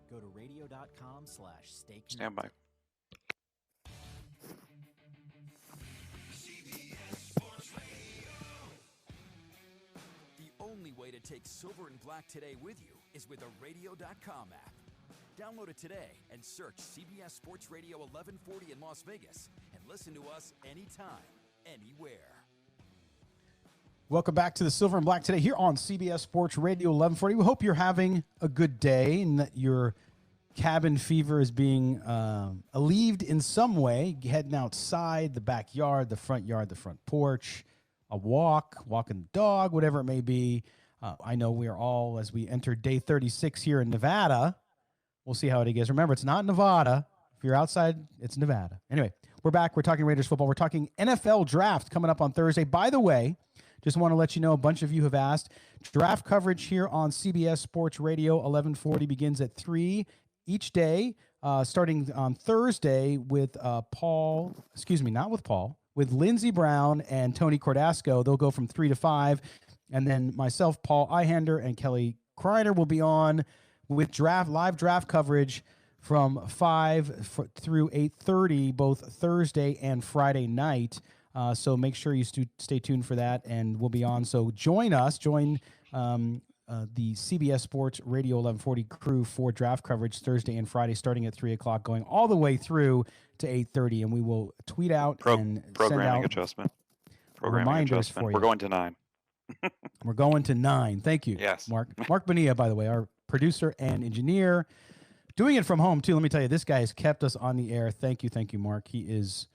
Go to radio.com/stay connected. Stand by. The only way to take Silver and Black today with you is with the radio.com app. Download it today and search CBS Sports Radio 1140 in Las Vegas and listen to us anytime, anywhere. Welcome back to the Silver and Black today here on CBS Sports Radio 1140. We hope you're having a good day and that your cabin fever is being alleviated in some way. Heading outside, the backyard, the front porch, a walking the dog, whatever it may be. I know we are all, as we enter day 36 here in Nevada. We'll see how it goes. Remember, it's not Nevada. If you're outside, it's Nevada. Anyway, we're back. We're talking Raiders football. We're talking NFL draft coming up on Thursday. By the way, just want to let you know, a bunch of you have asked. Draft coverage here on CBS Sports Radio 1140 begins at 3 each day, starting on Thursday with with Lindsey Brown and Tony Cordasco. They'll go from 3 to 5. And then myself, Paul Ihender, and Kelly Kreiner will be on with live draft coverage from 5 through 8:30, both Thursday and Friday night. So make sure you stay tuned for that, and we'll be on. So join us, the CBS Sports Radio 1140 crew for draft coverage Thursday and Friday, starting at 3 o'clock, going all the way through to 8:30, and we will tweet out and send out adjustment. reminders for you. We're going to 9. We're going to 9. Thank you, yes, Mark. Mark Bonilla, by the way, our producer and engineer, doing it from home too. Let me tell you, this guy has kept us on the air. Thank you, Mark. He is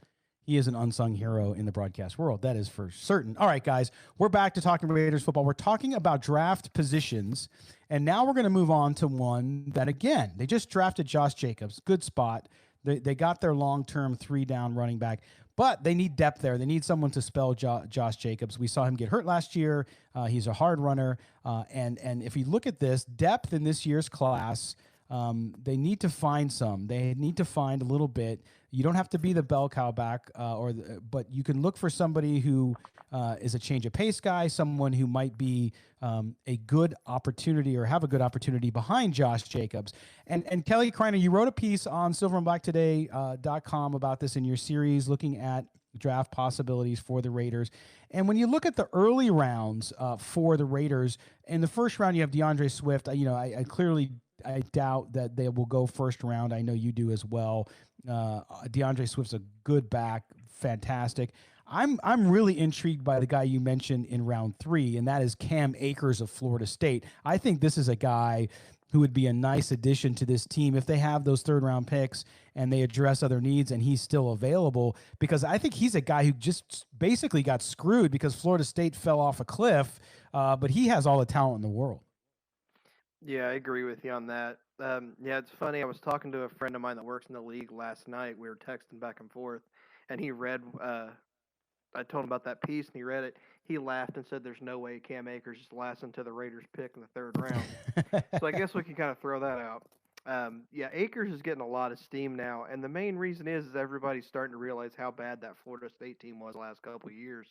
an unsung hero in the broadcast world. That is for certain. All right, guys, we're back to talking Raiders football. We're talking about draft positions, and now we're going to move on to one that, again, they just drafted Josh Jacobs. Good spot. They got their long-term 3-down running back, but they need depth there. They need someone to spell Josh Jacobs. We saw him get hurt last year. He's a hard runner, and if you look at this depth in this year's class, they need to find some. They need to find a little bit. You don't have to be the bell cow back, but you can look for somebody who is a change of pace guy, someone who might be a good opportunity or have a good opportunity behind Josh Jacobs. And Kelly Kreiner, you wrote a piece on silverandblacktoday.com about this in your series, looking at draft possibilities for the Raiders. And when you look at the early rounds for the Raiders, in the first round you have DeAndre Swift. I doubt that they will go first round. I know you do as well. DeAndre Swift's a good back, fantastic. I'm really intrigued by the guy you mentioned in round 3, and that is Cam Akers of Florida State. I think this is a guy who would be a nice addition to this team if they have those third-round picks and they address other needs and he's still available, because I think he's a guy who just basically got screwed because Florida State fell off a cliff, but he has all the talent in the world. Yeah, I agree with you on that. Yeah, it's funny. I was talking to a friend of mine that works in the league last night. We were texting back and forth, and he read I told him about that piece, and he read it. He laughed and said there's no way Cam Akers is lasting to the Raiders pick in the 3rd round. So I guess we can kind of throw that out. Yeah, Akers is getting a lot of steam now, and the main reason is everybody's starting to realize how bad that Florida State team was the last couple of years.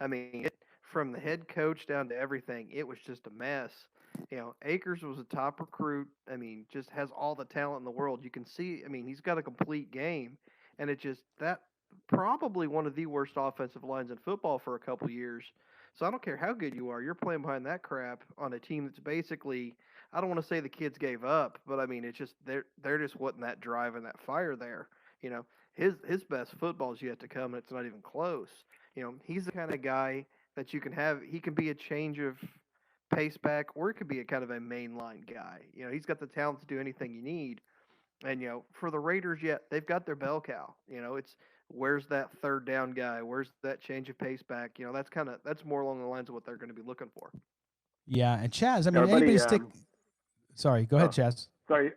I mean, from the head coach down to everything, it was just a mess. Akers was a top recruit. I mean, just has all the talent in the world. You can see, I mean, he's got a complete game, and that probably one of the worst offensive lines in football for a couple years. So I don't care how good you are, you're playing behind that crap on a team that's basically, I don't want to say the kids gave up, but I mean, it's just there just wasn't that drive and that fire there. His best football's yet to come, and it's not even close. He's the kind of guy that you can have. He can be a change of pace back, or it could be a kind of a mainline guy. He's got the talent to do anything you need. And, for the Raiders, they've got their bell cow. It's where's that third down guy? Where's that change of pace back? That's more along the lines of what they're going to be looking for. Yeah, and Chaz, I mean, anybody stick. Sorry, go ahead, Chaz. Sorry.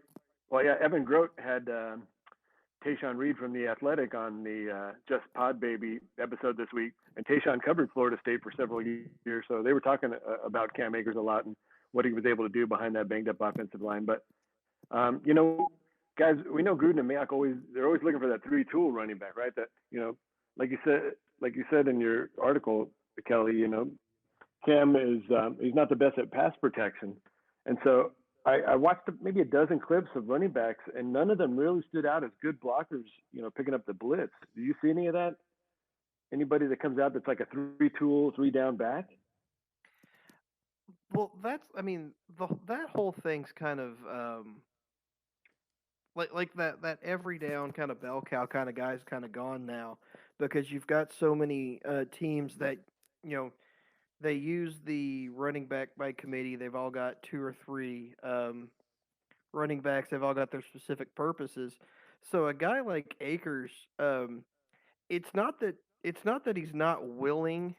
Well, yeah, Evan Grote had Tayshaun Reed from The Athletic on the Just Pod Baby episode this week. And Tayshaun covered Florida State for several years, so they were talking about Cam Akers a lot and what he was able to do behind that banged-up offensive line. But, guys, we know Gruden and Mayock they're always looking for that 3-tool running back, right? That, like you said in your article, Kelly, Cam is he's not the best at pass protection. And so I watched maybe a dozen clips of running backs, and none of them really stood out as good blockers. Picking up the blitz. Do you see any of that? Anybody that comes out that's like a three-tool, three-down back? Well, that whole thing's kind of like that every down kind of bell cow kind of guy's kind of gone now, because you've got so many teams that they use the running back by committee. They've all got two or three running backs. They've all got their specific purposes. So a guy like Akers, it's not that he's not willing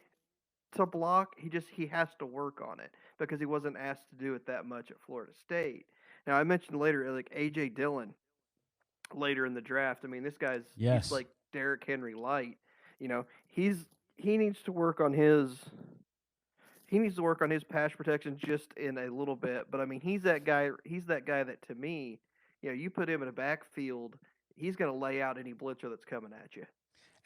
to block. He has to work on it because he wasn't asked to do it that much at Florida State. Now I mentioned later like AJ Dillon later in the draft. I mean, this guy's he's like Derrick Henry light. He needs to work on his pass protection just in a little bit. But I mean, he's that guy that to me, you put him in a backfield, he's going to lay out any blitzer that's coming at you.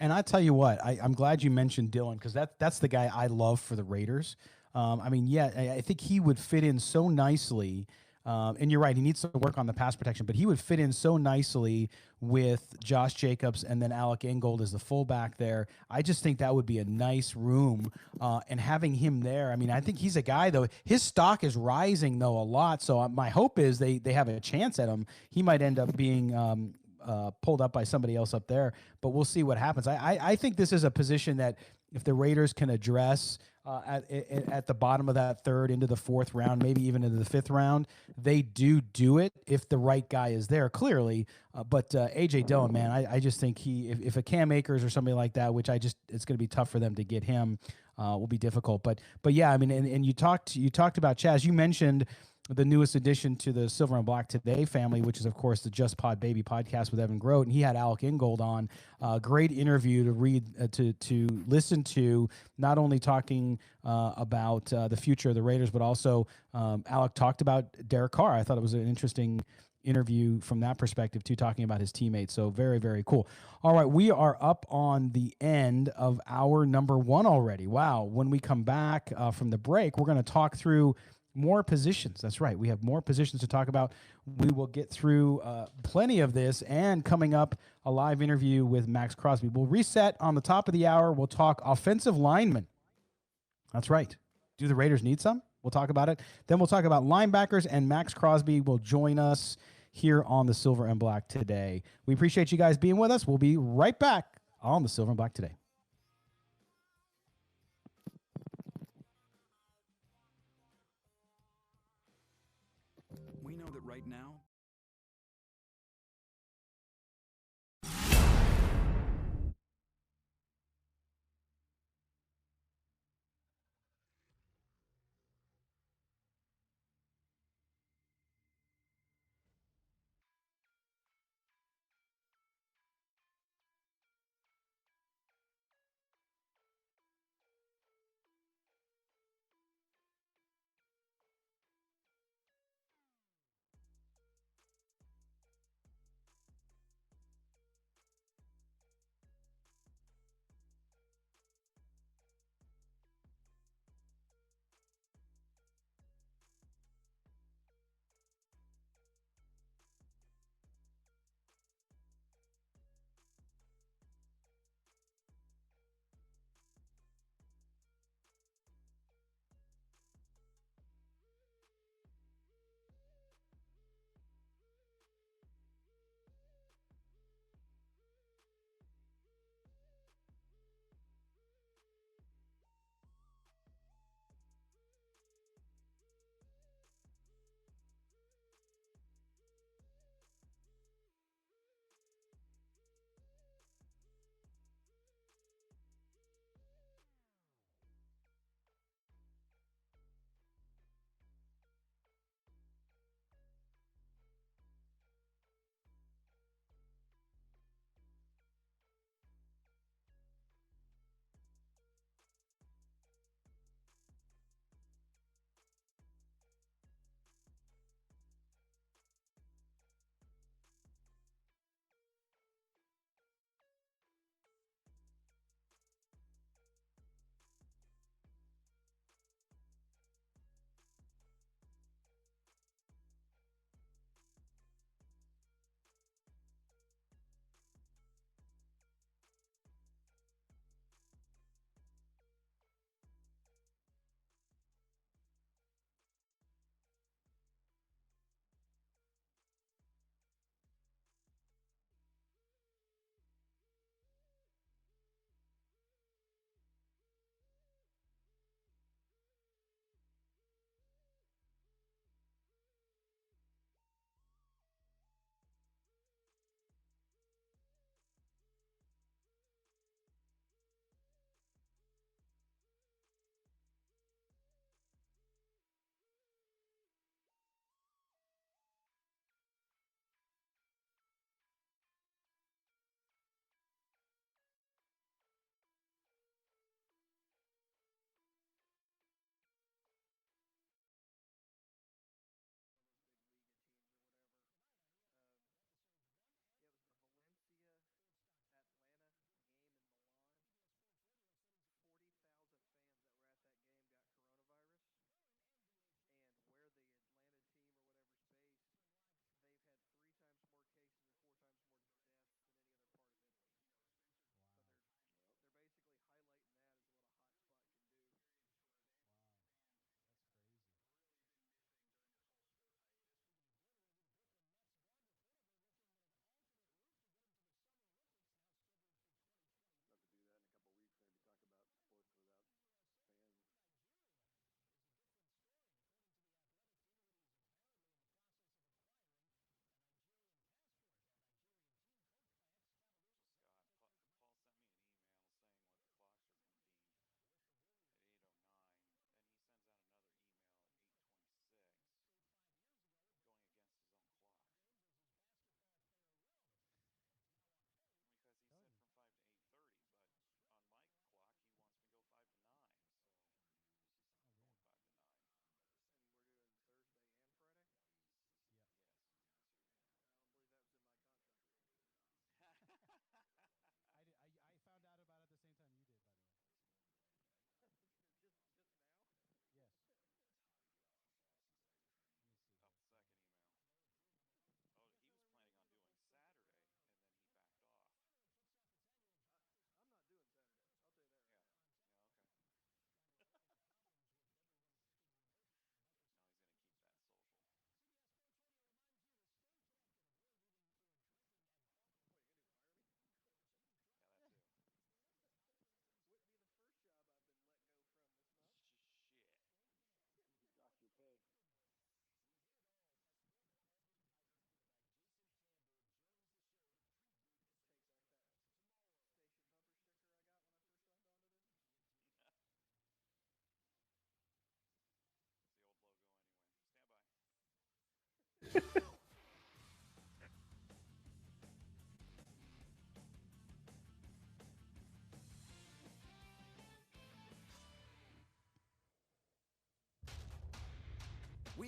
And I tell you what, I'm glad you mentioned Dillon, because that's the guy I love for the Raiders. I think he would fit in so nicely. And you're right, he needs to work on the pass protection, but he would fit in so nicely with Josh Jacobs and then Alec Ingold as the fullback there. I just think that would be a nice room, and having him there. I mean, I think he's a guy, though. His stock is rising, though, a lot. So my hope is they have a chance at him. He might end up being pulled up by somebody else up there, but we'll see what happens. I think this is a position that if the Raiders can address at the bottom of that third into the fourth round, maybe even into the fifth round, they do it if the right guy is there, clearly. But AJ Dillon, man, I just think if a Cam Akers or somebody like that, which it's going to be tough for them to get him, will be difficult. But yeah, I mean, and you talked about Chaz. You mentioned the newest addition to the Silver and Black Today family, which is, of course, the Just Pod Baby podcast with Evan Grote. And he had Alec Ingold on. Great interview to read, to listen to, not only talking about the future of the Raiders, but also Alec talked about Derek Carr. I thought it was an interesting interview from that perspective, too, talking about his teammates. So very, very cool. All right, we are up on the end of our number one already. Wow. When we come back from the break, we're going to talk through more positions. That's right. We have more positions to talk about. We will get through plenty of this, and coming up, a live interview with Maxx Crosby. We'll reset on the top of the hour. We'll talk offensive linemen. That's right. Do the Raiders need some? We'll talk about it. Then we'll talk about linebackers, and Maxx Crosby will join us here on the Silver and Black Today. We appreciate you guys being with us. We'll be right back on the Silver and Black Today. We know that right now,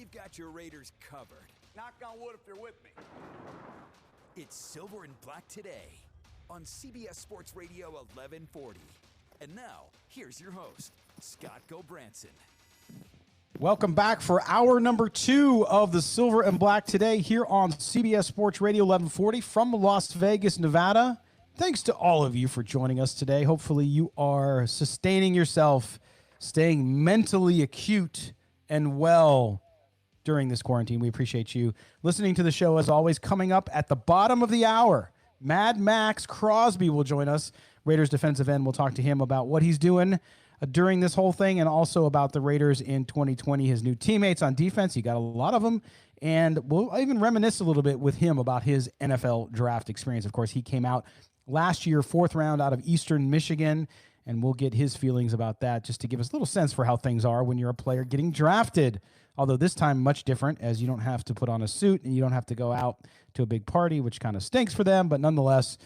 we've got your Raiders covered. Knock on wood if you're with me. It's Silver and Black today on CBS Sports Radio 1140. And now, here's your host, Scott Gobranson. Welcome back for hour number 2 of the Silver and Black today here on CBS Sports Radio 1140 from Las Vegas, Nevada. Thanks to all of you for joining us today. Hopefully you are sustaining yourself, staying mentally acute and well during this quarantine. We appreciate you listening to the show. As always, coming up at the bottom of the hour, Maxx Crosby will join us. Raiders defensive end. We'll talk to him about what he's doing during this whole thing and also about the Raiders in 2020, his new teammates on defense. He got a lot of them. And we'll even reminisce a little bit with him about his NFL draft experience. Of course, he came out last year, 4th round out of Eastern Michigan, and we'll get his feelings about that just to give us a little sense for how things are when you're a player getting drafted. Although this time much different, as you don't have to put on a suit and you don't have to go out to a big party, which kind of stinks for them. But nonetheless,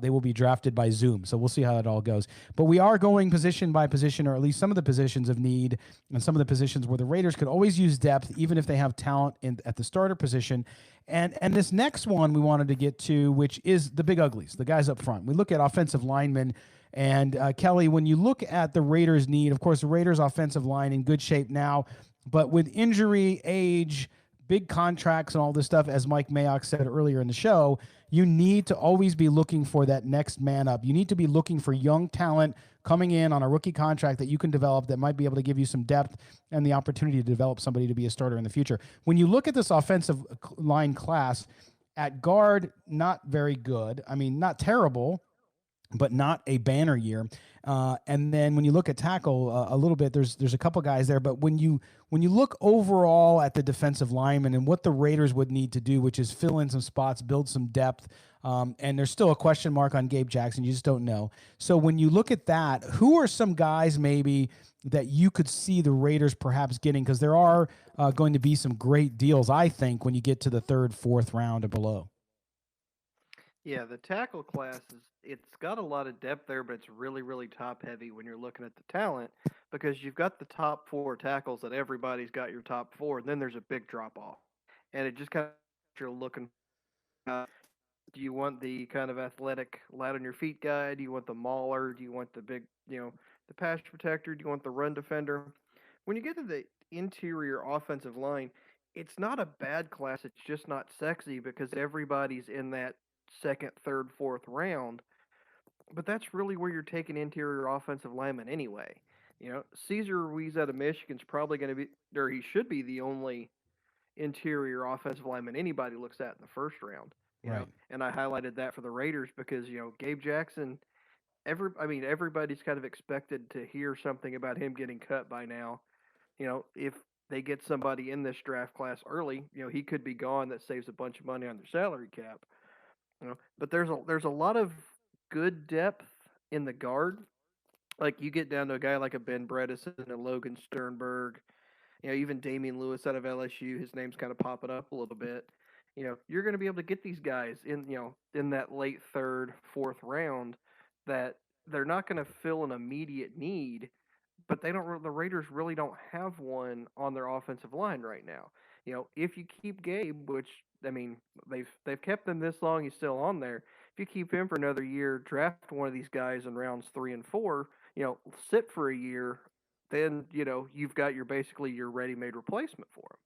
they will be drafted by Zoom. So we'll see how that all goes. But we are going position by position, or at least some of the positions of need and some of the positions where the Raiders could always use depth, even if they have talent at the starter position. And this next one we wanted to get to, which is the big uglies, the guys up front. We look at offensive linemen. And Kelly, when you look at the Raiders' need, of course, the Raiders' offensive line in good shape now, but with injury, age, big contracts, and all this stuff, as Mike Mayock said earlier in the show, you need to always be looking for that next man up. You need to be looking for young talent coming in on a rookie contract that you can develop that might be able to give you some depth and the opportunity to develop somebody to be a starter in the future. When you look at this offensive line class, at guard, not very good. I mean, not terrible, but not a banner year. And then when you look at tackle a little bit, there's a couple guys there. But when you look overall at the defensive linemen and what the Raiders would need to do, which is fill in some spots, build some depth, and there's still a question mark on Gabe Jackson. You just don't know. So when you look at that, who are some guys maybe that you could see the Raiders perhaps getting? Because there are going to be some great deals, I think, when you get to the 3rd, 4th round or below. Yeah, the tackle class it's got a lot of depth there, but it's really, really top heavy when you're looking at the talent because you've got the top 4 tackles that everybody's got your top 4, and then there's a big drop off. And it just kind of you're looking do you want the kind of athletic, light on your feet guy? Do you want the mauler? Do you want the big, the pass protector? Do you want the run defender? When you get to the interior offensive line, it's not a bad class. It's just not sexy because everybody's in that 2nd, 3rd, 4th round. But that's really where you're taking interior offensive linemen anyway. Cesar Ruiz out of Michigan's probably going to be, or he should be the only interior offensive lineman anybody looks at in the 1st round. You know? And I highlighted that for the Raiders because, Gabe Jackson, everybody's kind of expected to hear something about him getting cut by now. If they get somebody in this draft class early, he could be gone. That saves a bunch of money on their salary cap. But there's a lot of good depth in the guard. Like you get down to a guy like a Ben Bredesen and Logan Sternberg, even Damian Lewis out of LSU, his name's kind of popping up a little bit. You're going to be able to get these guys in that late 3rd, 4th round that they're not going to fill an immediate need, but the Raiders really don't have one on their offensive line right now. If you keep Gabe, which they've kept him this long, he's still on there. If you keep him for another year, draft one of these guys in rounds 3 and 4, sit for a year, then you've got basically your ready-made replacement for him.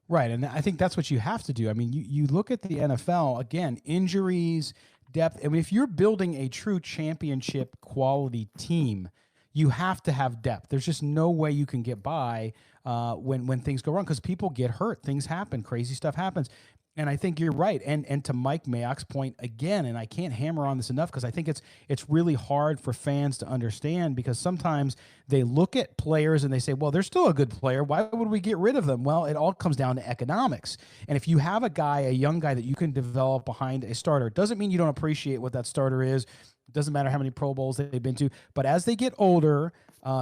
Right, and I think that's what you have to do. I mean, you look at the NFL, again, injuries, depth. I mean, if you're building a true championship quality team, you have to have depth. There's just no way you can get by when things go wrong because people get hurt. Things happen. Crazy stuff happens. And I think you're right. And to Mike Mayock's point again, and I can't hammer on this enough because I think it's really hard for fans to understand because sometimes they look at players and they say, well, they're still a good player. Why would we get rid of them? Well, it all comes down to economics. And if you have a young guy that you can develop behind a starter, it doesn't mean you don't appreciate what that starter is. It doesn't matter how many Pro Bowls they've been to. But as they get older,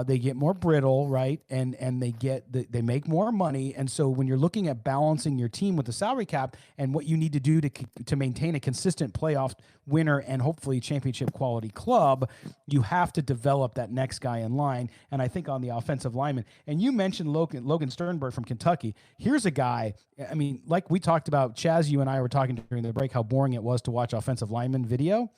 They get more brittle, right? And they make more money. And so when you're looking at balancing your team with the salary cap and what you need to do to maintain a consistent playoff winner and hopefully championship quality club, you have to develop that next guy in line. And I think on the offensive lineman, and you mentioned Logan Sternberg from Kentucky. Here's a guy, I mean, like we talked about, Chaz, you and I were talking during the break, how boring it was to watch offensive lineman video.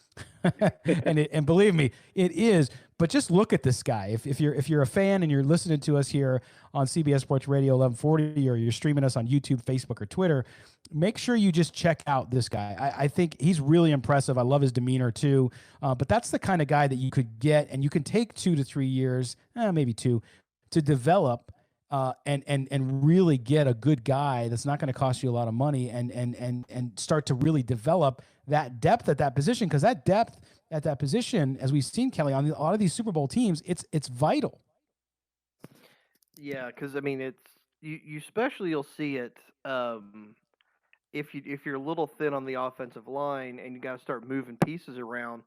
and believe me, it is. But just look at this guy. If you're a fan and you're listening to us here on CBS Sports Radio 1140, or you're streaming us on YouTube, Facebook, or Twitter, make sure you just check out this guy. I think he's really impressive. I love his demeanor too. But that's the kind of guy that you could get, and you can take 2 to 3 years, maybe 2, to develop and really get a good guy that's not going to cost you a lot of money, and start to really develop that depth at that position, because that depth at that position, as we've seen, Kelly, on a lot of these Super Bowl teams, it's vital. Yeah, because I mean, it's you especially you'll see it if you're a little thin on the offensive line and you got to start moving pieces around.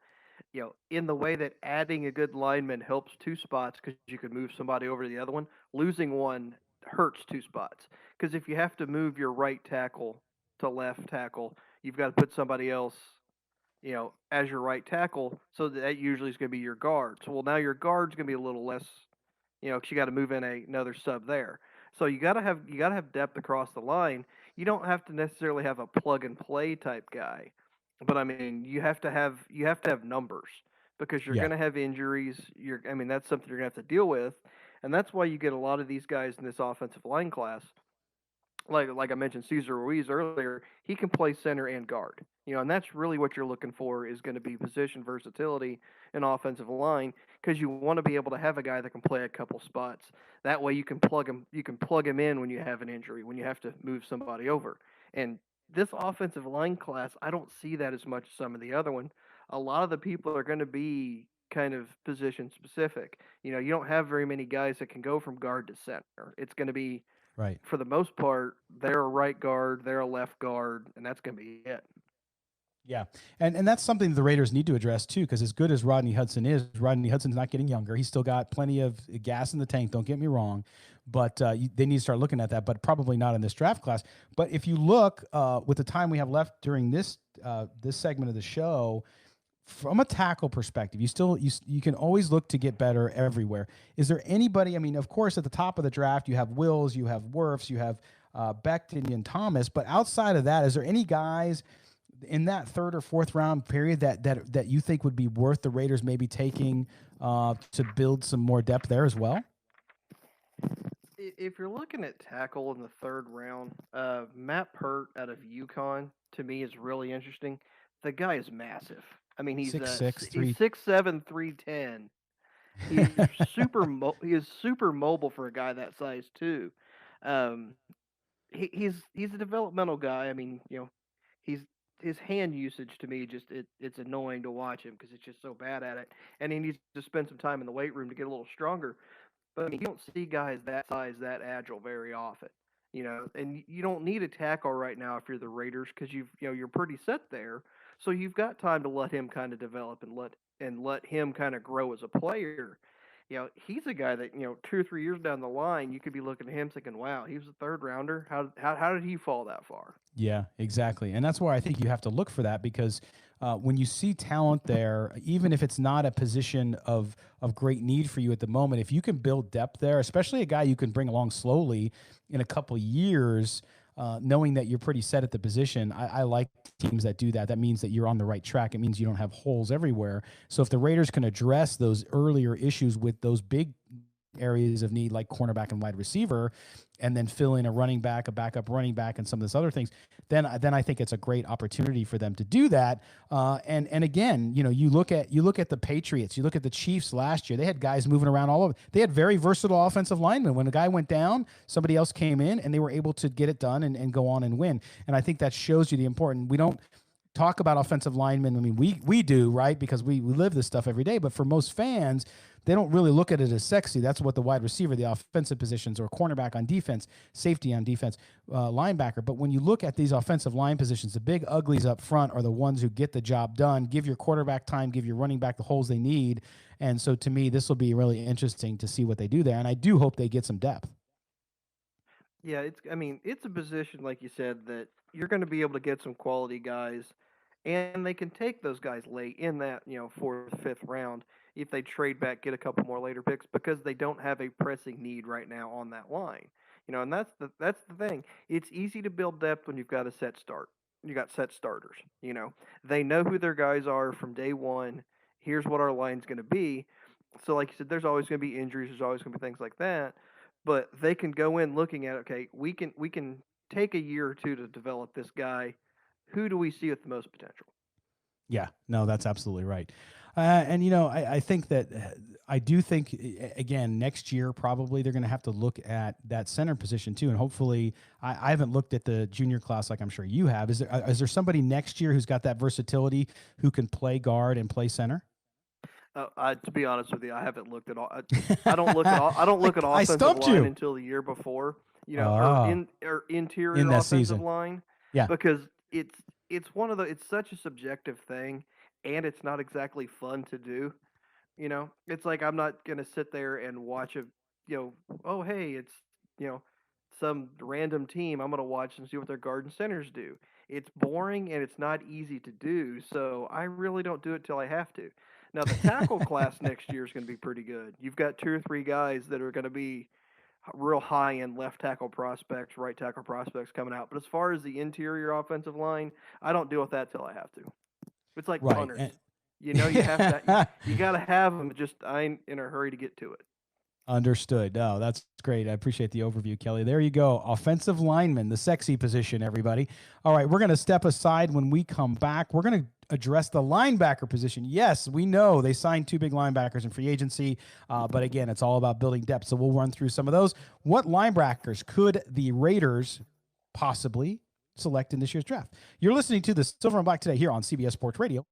You know, in the way that adding a good lineman helps 2 spots because you could move somebody over to the other one, losing one hurts 2 spots. Because if you have to move your right tackle to left tackle, you've got to put somebody else, you know, as your right tackle. So that usually is going to be your guard. So, well, now your guard's going to be a little less, you know, because you got to move in another sub there. So you got to have depth across the line. You don't have to necessarily have a plug and play type guy. But I mean, you have to have numbers, because you're going to have injuries. That's something you're going to have to deal with, and that's why you get a lot of these guys in this offensive line class. Like I mentioned, Cesar Ruiz earlier, he can play center and guard. You know, and that's really what you're looking for, is going to be position versatility in offensive line, because you want to be able to have a guy that can play a couple spots. That way you can plug him in when you have an injury, when you have to move somebody over. And this offensive line class, I don't see that as much as some of the other one. A lot of the people are going to be kind of position specific. You know, you don't have very many guys that can go from guard to center. It's going to be, right, for the most part, they're a right guard, they're a left guard, and that's going to be it. Yeah, and that's something the Raiders need to address too, because as good as Rodney Hudson is, Rodney Hudson's not getting younger. He's still got plenty of gas in the tank, don't get me wrong, but they need to start looking at that, but probably not in this draft class. But if you look, with the time we have left during this segment of the show, from a tackle perspective, you can always look to get better everywhere. Is there anybody, I mean, of course, at the top of the draft, you have Wills, you have Wirfs, you have Becton and Thomas, but outside of that, is there any guys in that 3rd or 4th round period that you think would be worth the Raiders maybe taking to build some more depth there as well? If you're looking at tackle in the 3rd round, Matt Pert out of UConn, to me, is really interesting. The guy is massive. I mean, he's 6'7", 310. He's he is super mobile for a guy that size too. He's a developmental guy. I mean, you know, his hand usage to me it's annoying to watch him, because it's just so bad at it, and he needs to spend some time in the weight room to get a little stronger. But I mean, you don't see guys that size, that agile very often, you know. And you don't need a tackle right now if you're the Raiders, because you're pretty set there, so you've got time to let him kind of develop and let him kind of grow as a player. You know, he's a guy that, you know, 2 or 3 years down the line, you could be looking at him thinking, wow, he was a 3rd rounder. How did he fall that far? Yeah, exactly. And that's where I think you have to look for that, because when you see talent there, even if it's not a position of great need for you at the moment, if you can build depth there, especially a guy you can bring along slowly in a couple years, knowing that you're pretty set at the position, I like teams that do that. That means that you're on the right track. It means you don't have holes everywhere. So if the Raiders can address those earlier issues with those big areas of need like cornerback and wide receiver, and then fill in a running back, a backup running back, and some of these other things, then I think it's a great opportunity for them to do that. And again, you know, you look at the Patriots, you look at the Chiefs last year, they had guys moving around all over. They had very versatile offensive linemen. When a guy went down, somebody else came in, and they were able to get it done and go on and win. And I think that shows you the important. We don't talk about offensive linemen. I mean, we do, right? Because we live this stuff every day. But for most fans, they don't really look at it as sexy. That's what the wide receiver, the offensive positions, or cornerback on defense, safety on defense, linebacker. But when you look at these offensive line positions, the big uglies up front are the ones who get the job done, give your quarterback time, give your running back the holes they need. And so to me, this will be really interesting to see what they do there. And I do hope they get some depth. Yeah, it's a position, like you said, that you're going to be able to get some quality guys, and they can take those guys late in that, fourth, fifth round if they trade back, get a couple more later picks because they don't have a pressing need right now on that line. And that's the thing. It's easy to build depth when you've got a set start. You got set starters. They know who their guys are from day one. Here's what our line's going to be. So, like you said, there's always going to be injuries. There's always going to be things like that. But they can go in looking at, okay, we can take a year or two to develop this guy. Who do we see with the most potential? Yeah, no, that's absolutely right. And, I think that I do think, again, next year, probably they're going to have to look at that center position too. And hopefully I haven't looked at the junior class like I'm sure you have. Is there somebody next year who's got that versatility who can play guard and play center? To be honest with you, I haven't looked at all. I don't look at all. I don't look at offensive line until the year before. Or interior in that offensive season. line. Yeah, because it's one of the. It's such a subjective thing, and it's not exactly fun to do. It's like I'm not gonna sit there and watch oh hey, it's some random team. I'm gonna watch and see what their guard and centers do. It's boring and it's not easy to do, so I really don't do it till I have to. Now the tackle class next year is going to be pretty good. You've got 2 or 3 guys that are going to be real high end left tackle prospects, right tackle prospects coming out. But as far as the interior offensive line, I don't deal with that till I have to. It's like punters. You have to. You got to have them. Just I ain't in a hurry to get to it. Understood. No, that's great. I appreciate the overview, Kelly. There you go. Offensive lineman, the sexy position, everybody. All right, we're going to step aside when we come back. We're going to address the linebacker position. Yes, we know they signed 2 big linebackers in free agency, but again, it's all about building depth. So we'll run through some of those. What linebackers could the Raiders possibly select in this year's draft? You're listening to the Silver and Black today here on CBS Sports Radio.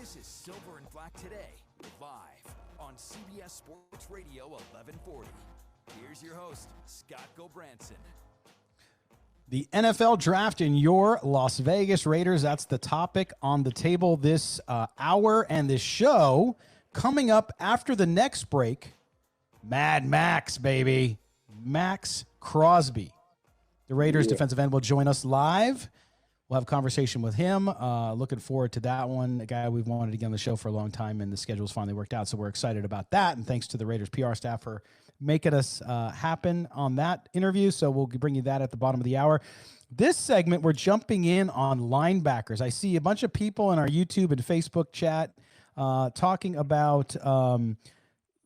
This is Silver and Black Today, live on CBS Sports Radio 1140. Here's your host, Scott Gobranson. The NFL draft in your Las Vegas Raiders. That's the topic on the table this hour and this show. Coming up after the next break, Mad Max, baby. Maxx Crosby. The Raiders defensive end will join us live. We'll have a conversation with him. Looking forward to that one. A guy we've wanted to get on the show for a long time, and the schedule's finally worked out, so we're excited about that. And thanks to the Raiders PR staff for making us happen on that interview. So we'll bring you that at the bottom of the hour. This segment, we're jumping in on linebackers. I see a bunch of people in our YouTube and Facebook chat talking about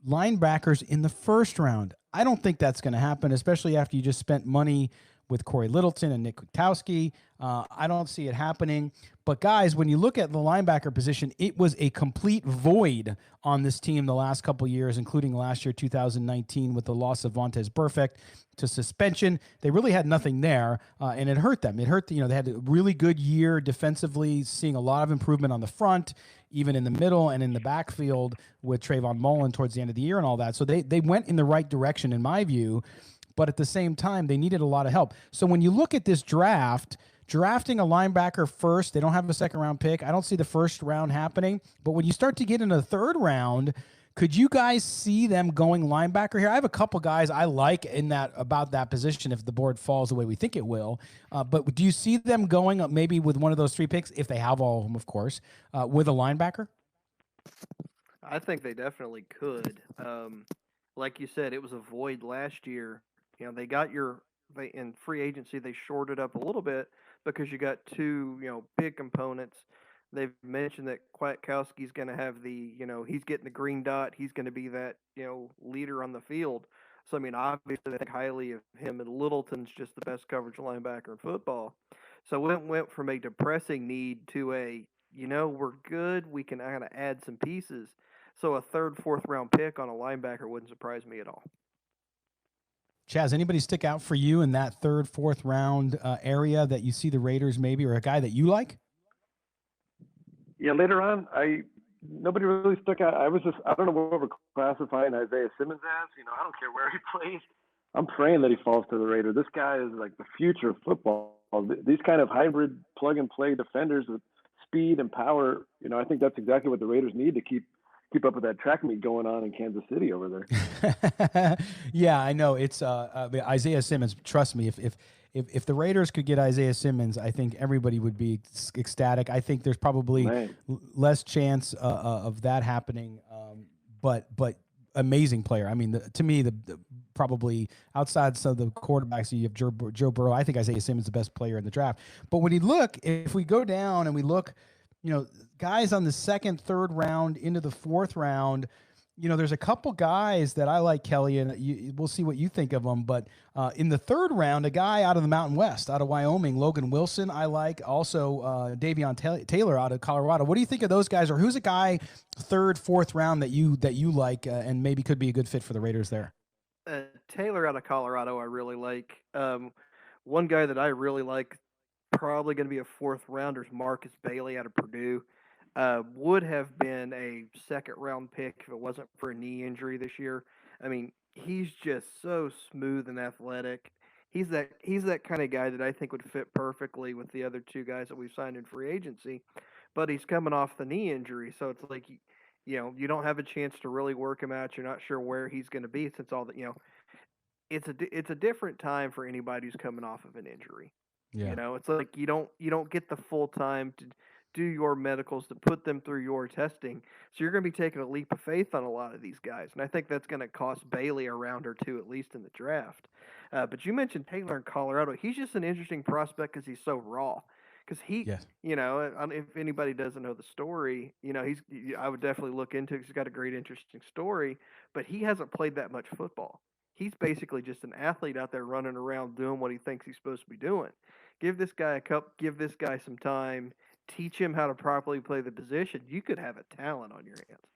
linebackers in the first round. I don't think that's going to happen, especially after you just spent money with Corey Littleton and Nick Kwiatkowski. I don't see it happening. But, guys, when you look at the linebacker position, it was a complete void on this team the last couple years, including last year, 2019, with the loss of Vontaze Burfict to suspension. They really had nothing there, and it hurt them. It hurt, they had a really good year defensively, seeing a lot of improvement on the front, even in the middle and in the backfield with Trayvon Mullen towards the end of the year and all that. So they went in the right direction, in my view. But at the same time, they needed a lot of help. So when you look at this draft, drafting a linebacker first, they don't have a second-round pick. I don't see the first round happening. But when you start to get into the third round, could you guys see them going linebacker here? I have a couple guys I like about that position if the board falls the way we think it will. But do you see them going maybe with one of those three picks, if they have all of them, of course, with a linebacker? I think they definitely could. Like you said, it was a void last year. They got in free agency, they shorted up a little bit because you got two, big components. They've mentioned that Kwiatkowski's going to have he's getting the green dot. He's going to be that, leader on the field. So, obviously they think highly of him, and Littleton's just the best coverage linebacker in football. So it went from a depressing need to we're good. We can kind of add some pieces. So a third, fourth round pick on a linebacker wouldn't surprise me at all. Chaz, anybody stick out for you in that third, fourth round area that you see the Raiders maybe, or a guy that you like? Yeah, later on, nobody really stuck out. I don't know what we're classifying Isaiah Simmons as. I don't care where he plays. I'm praying that he falls to the Raiders. This guy is like the future of football. These kind of hybrid plug-and-play defenders with speed and power, I think that's exactly what the Raiders need to keep up with that track meet going on in Kansas City over there. Yeah, I know. It's Isaiah Simmons. Trust me, if the Raiders could get Isaiah Simmons, I think everybody would be ecstatic. I think there's probably less chance of that happening, but amazing player. To me, the probably outside some of the quarterbacks, you have Joe Burrow. I think Isaiah Simmons is the best player in the draft. But when you look, if we go down and we look, guys on the second, third round into the fourth round, there's a couple guys that I like, Kelly, and we'll see what you think of them. But in the third round, a guy out of the Mountain West, out of Wyoming, Logan Wilson, I like. Also, Davion Taylor out of Colorado. What do you think of those guys? Or who's a guy third, fourth round that you like and maybe could be a good fit for the Raiders there? Taylor out of Colorado, I really like. One guy that I really like, probably going to be a fourth rounder, is Marcus Bailey out of Purdue. Would have been a second round pick if it wasn't for a knee injury this year. He's just so smooth and athletic. He's that kind of guy that I think would fit perfectly with the other two guys that we've signed in free agency. But he's coming off the knee injury, so it's like you don't have a chance to really work him out. You're not sure where he's going to be since all that it's a different time for anybody who's coming off of an injury. Yeah. It's like you don't get the full time to do your medicals, to put them through your testing. So you're going to be taking a leap of faith on a lot of these guys. And I think that's going to cost Bailey a round or two, at least in the draft. But you mentioned Taylor in Colorado. He's just an interesting prospect because he's so raw. Because if anybody doesn't know the story, I would definitely look into it because he's got a great, interesting story. But he hasn't played that much football. He's basically just an athlete out there running around doing what he thinks he's supposed to be doing. Give this guy give this guy some time, teach him how to properly play the position. You could have a talent on your hands.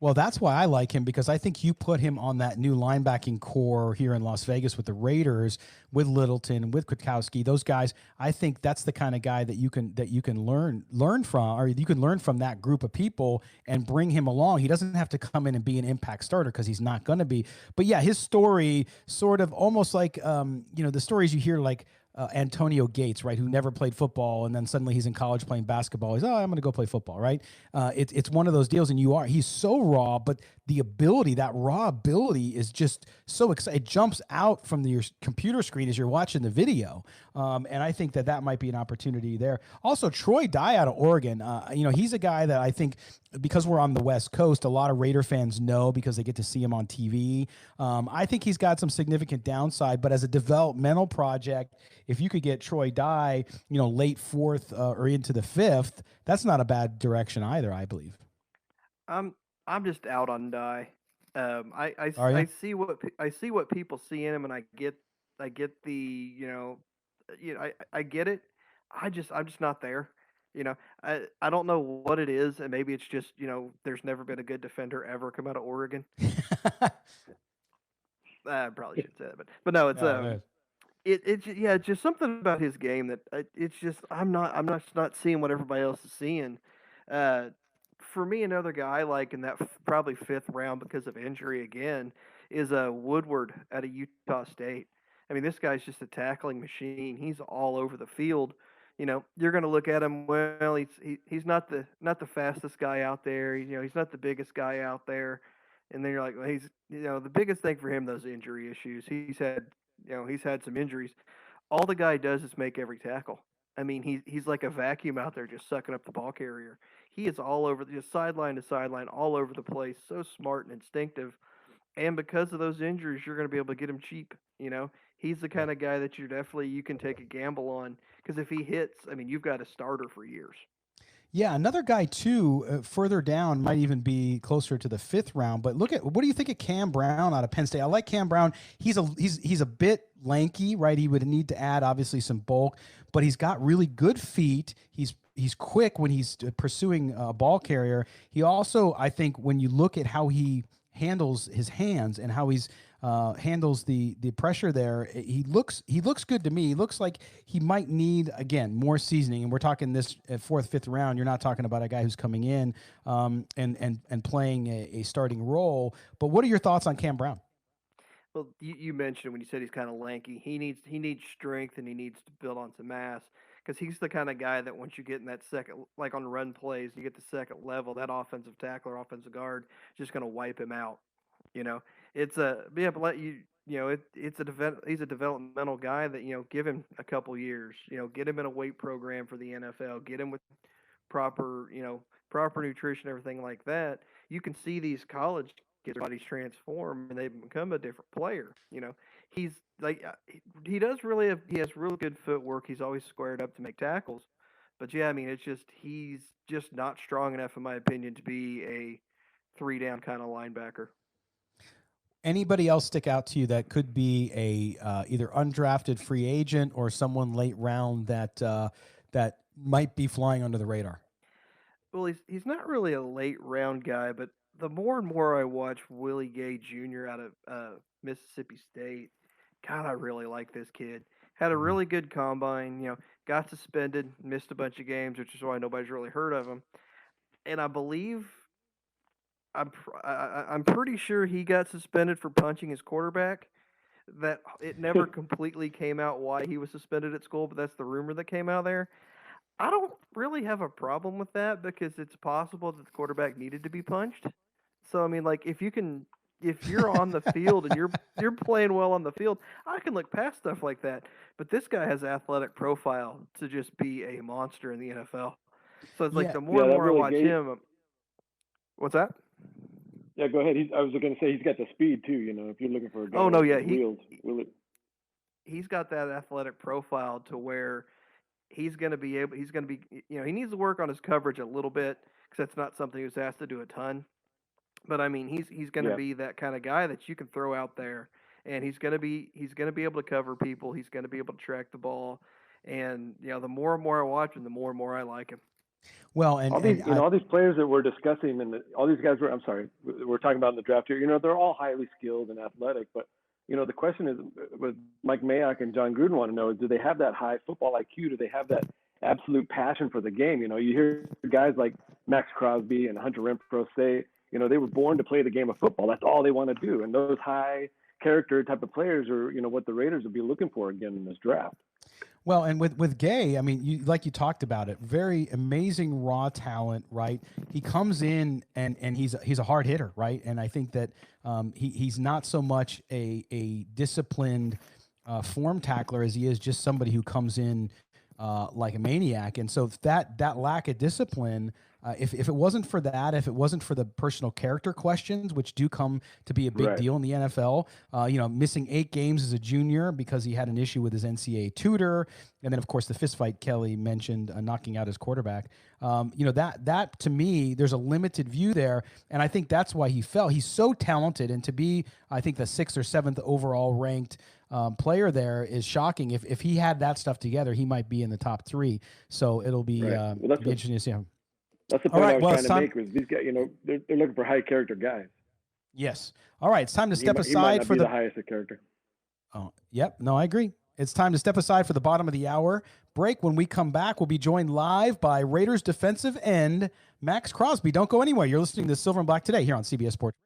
Well, that's why I like him, because I think you put him on that new linebacking core here in Las Vegas with the Raiders, with Littleton, with Kwiatkowski, those guys. I think that's the kind of guy that you can learn from, or you can learn from that group of people and bring him along. He doesn't have to come in and be an impact starter, because he's not going to be. But yeah, his story sort of almost like the stories you hear, like Antonio Gates, right, who never played football, and then suddenly he's in college playing basketball. He's, I'm going to go play football, right? It's one of those deals, and he's so raw, but the ability, that raw ability, is just so exciting. It jumps out from your computer screen as you're watching the video, and I think that might be an opportunity there. Also, Troy Dye out of Oregon, he's a guy that I think, because we're on the West Coast, a lot of Raider fans know because they get to see him on TV. I think he's got some significant downside, but as a developmental project, if you could get Troy Dye, late fourth or into the fifth, that's not a bad direction either, I believe. I'm just out on Dye. I see what people see in him, and I get the I get it. I'm just not there. I don't know what it is, and maybe it's just there's never been a good defender ever come out of Oregon. I probably shouldn't say that, but no, it's it's just something about his game that it's just I'm not seeing what everybody else is seeing. For me, another guy like in that probably fifth round because of injury again is Woodward out of Utah State. I mean, this guy's just a tackling machine. He's all over the field. You're going to look at him. Well, he's not the fastest guy out there. He's not the biggest guy out there. And then you're like, well, he's the biggest thing for him, those injury issues. He's had some injuries. All the guy does is make every tackle. I mean, he's like a vacuum out there just sucking up the ball carrier. He is all over, just sideline to sideline, all over the place. So smart and instinctive. And because of those injuries, you're going to be able to get him cheap. He's the kind of guy that you can take a gamble on, because if he hits, I mean, you've got a starter for years. Yeah, another guy too, further down, might even be closer to the fifth round. But what do you think of Cam Brown out of Penn State? I like Cam Brown. He's a bit lanky, right? He would need to add obviously some bulk, but he's got really good feet. He's quick when he's pursuing a ball carrier. He also, I think, when you look at how he handles his hands and how he's handles the pressure there, he looks good to me. He looks like he might need, again, more seasoning. And we're talking this fourth, fifth round. You're not talking about a guy who's coming in and playing a starting role. But what are your thoughts on Cam Brown? Well, you mentioned when you said he's kind of lanky, he needs strength, and he needs to build on some mass, because he's the kind of guy that once you get in that second, like on run plays, you get the second level, that offensive tackle or offensive guard is just going to wipe him out. It's he's a developmental guy that give him a couple years, get him in a weight program for the NFL, get him with proper nutrition, everything like that. You can see these college kids' bodies transform and they become a different player. He's like he has really good footwork. He's always squared up to make tackles, but yeah, I mean he's just not strong enough, in my opinion, to be a 3-down kind of linebacker. Anybody else stick out to you that could be a either undrafted free agent or someone late round that might be flying under the radar? Well, he's not really a late round guy, but the more and more I watch Willie Gay Jr. out of Mississippi State, God, I really like this kid. Had a really good combine, got suspended, missed a bunch of games, which is why nobody's really heard of him. And I believe I'm pretty sure he got suspended for punching his quarterback. That it never completely came out why he was suspended at school, but that's the rumor that came out there. I don't really have a problem with that, because it's possible that the quarterback needed to be punched. So I mean, like if you're on the field and you're playing well on the field, I can look past stuff like that. But this guy has athletic profile to just be a monster in the NFL. So it's like the more and more I watch him. What's that? Yeah, go ahead. I was going to say he's got the speed too. If you're looking for a guy. Oh no, yeah, he's got that athletic profile to where he's going to be. He needs to work on his coverage a little bit, because that's not something he's asked to do a ton. But I mean, he's going to be that kind of guy that you can throw out there, and he's going to be able to cover people. He's going to be able to track the ball, and the more and more I watch him, the more and more I like him. Well, all these players that we're discussing, and all these guys we're talking about in the draft here. You know, they're all highly skilled and athletic, but you know, the question is, with Mike Mayock and John Gruden want to know, do they have that high football IQ? Do they have that absolute passion for the game? You know, you hear guys like Maxx Crosby and Hunter Renfrow say, you know, they were born to play the game of football. That's all they want to do. And those high character type of players are, you know, what the Raiders will be looking for again in this draft. Well, and with Gay, I mean, you talked about it, very amazing raw talent, right? He comes in and he's a hard hitter, right? And I think that he's not so much a disciplined form tackler as he is just somebody who comes in like a maniac. And so that lack of discipline, if it wasn't for that, if it wasn't for the personal character questions, which do come to be a big deal in the NFL, you know, missing 8 games as a junior because he had an issue with his NCAA tutor, and then of course the fistfight Kelly mentioned, knocking out his quarterback. You know, that to me, there's a limited view there, and I think that's why he fell. He's so talented, and to be, I think, the 6th or 7th overall ranked player there is shocking. If he had that stuff together, he might be in the top 3. So it'll be, be interesting to see him. That's the point I was trying to make. Was these guys, you know, they're looking for high character guys. Yes. All right. It's time to step aside he might not for be the highest of character. Oh, yep. No, I agree. It's time to step aside for the bottom of the hour break. When we come back, we'll be joined live by Raiders defensive end Maxx Crosby. Don't go anywhere. You're listening to Silver and Black today here on CBS Sports.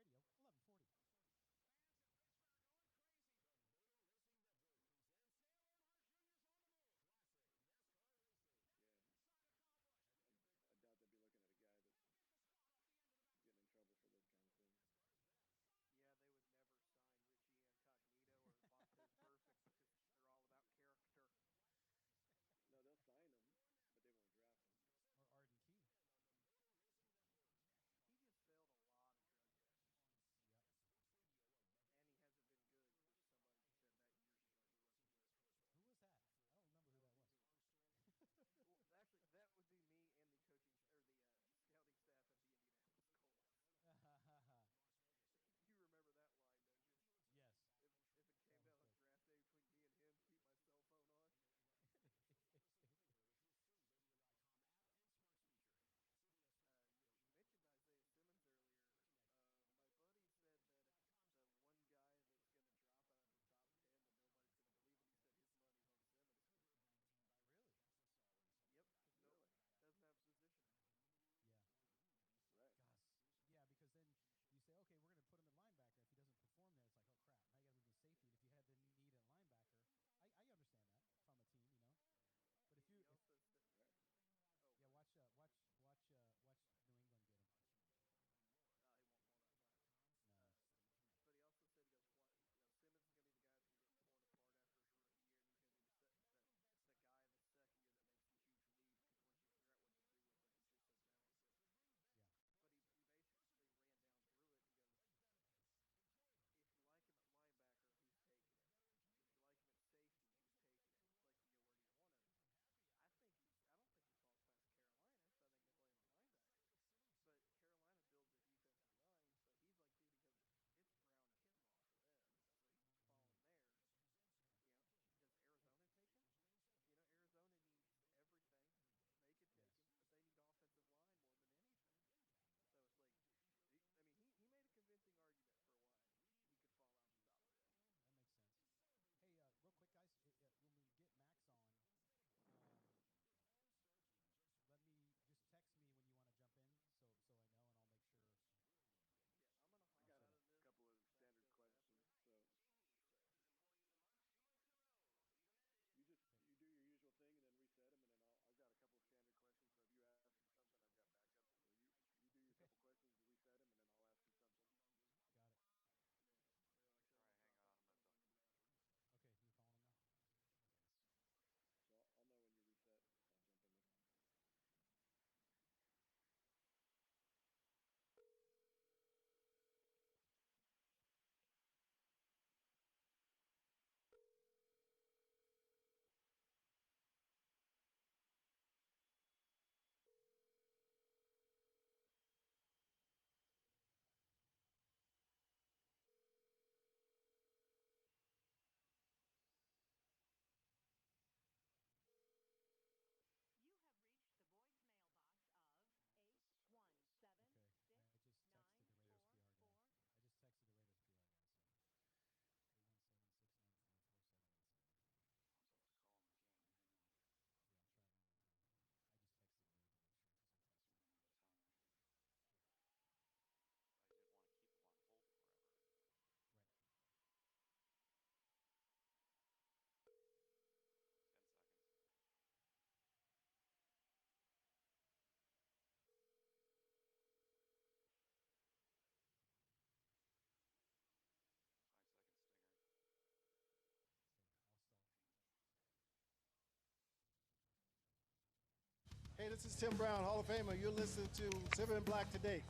Hey, this is Tim Brown, Hall of Famer. You're listening to Silver and Black Today.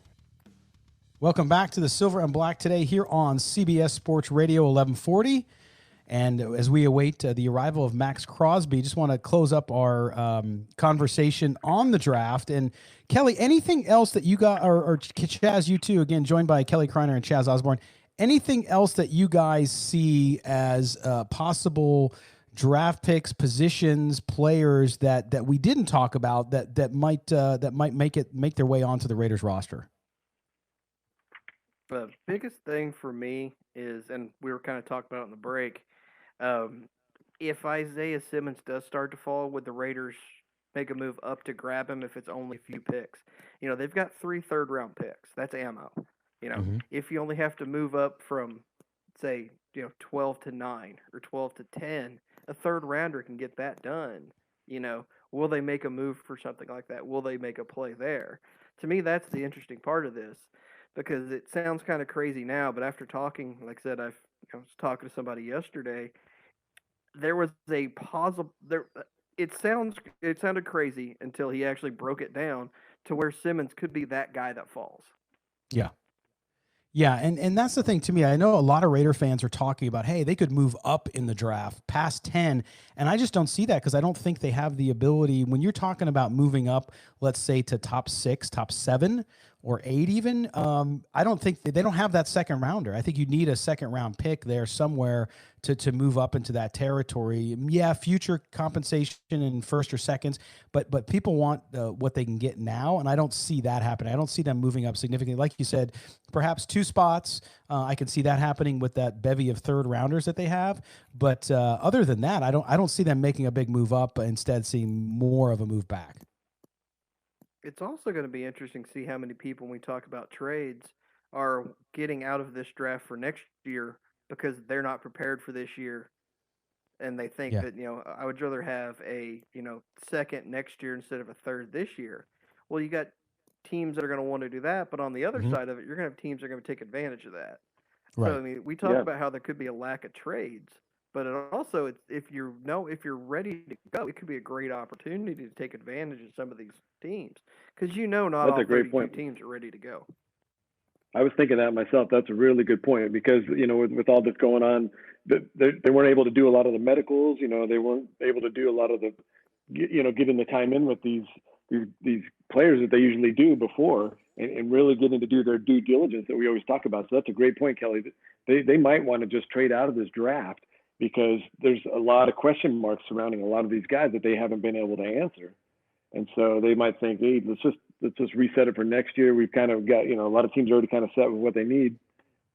Welcome back to the Silver and Black Today here on CBS Sports Radio 1140. And as we await the arrival of Maxx Crosby, just want to close up our conversation on the draft. And Kelly, anything else that you got, or Chaz, you too, again, joined by Kelly Kreiner and Chaz Osborne, anything else that you guys see as possible draft picks, positions, players that we didn't talk about that might make their way onto the Raiders roster? The biggest thing for me is, and we were kind of talking about it in the break, if Isaiah Simmons does start to fall, would the Raiders make a move up to grab him if it's only a few picks? You know, they've got 3 third-round picks. That's ammo. You know, if you only have to move up from, say, 12 to 9 or 12 to 10, a third-rounder can get that done. You know, will they make a move for something like that? Will they make a play there? To me, that's the interesting part of this, because it sounds kind of crazy now, but after talking, like I said, I was talking to somebody yesterday, there was a possible there. It sounded crazy until he actually broke it down to where Simmons could be that guy that falls. Yeah. Yeah, and that's the thing to me. I know a lot of Raider fans are talking about, hey, they could move up in the draft past 10, and I just don't see that because I don't think they have the ability. When you're talking about moving up, let's say to top 6, top 7, or 8 even, I don't think they don't have that second rounder. I think you need a second round pick there somewhere to move up into that territory. Yeah, future compensation in first or seconds, but people want what they can get now, and I don't see that happening. I don't see them moving up significantly. Like you said, perhaps 2 spots. I can see that happening with that bevy of third rounders that they have. But other than that, I don't see them making a big move up. Instead, seeing more of a move back. It's also going to be interesting to see how many people, when we talk about trades, are getting out of this draft for next year because they're not prepared for this year, and they think that I would rather have a second next year instead of a third this year. Well, you got teams that are going to want to do that, but on the other side of it, you're going to have teams that are going to take advantage of that. Right. So I mean, we talk about how there could be a lack of trades, but it also if you're ready to go, it could be a great opportunity to take advantage of some of these teams because not That's all a great 32 point. teams are ready to go. I was thinking that myself. That's a really good point because, with all this going on, they weren't able to do a lot of the medicals. They weren't able to do a lot of the, getting the time in with these players that they usually do before and really getting to do their due diligence that we always talk about. So that's a great point, Kelly. They might want to just trade out of this draft because there's a lot of question marks surrounding a lot of these guys that they haven't been able to answer. And so they might think, hey, let's just reset it for next year. We've kind of got, a lot of teams already kind of set with what they need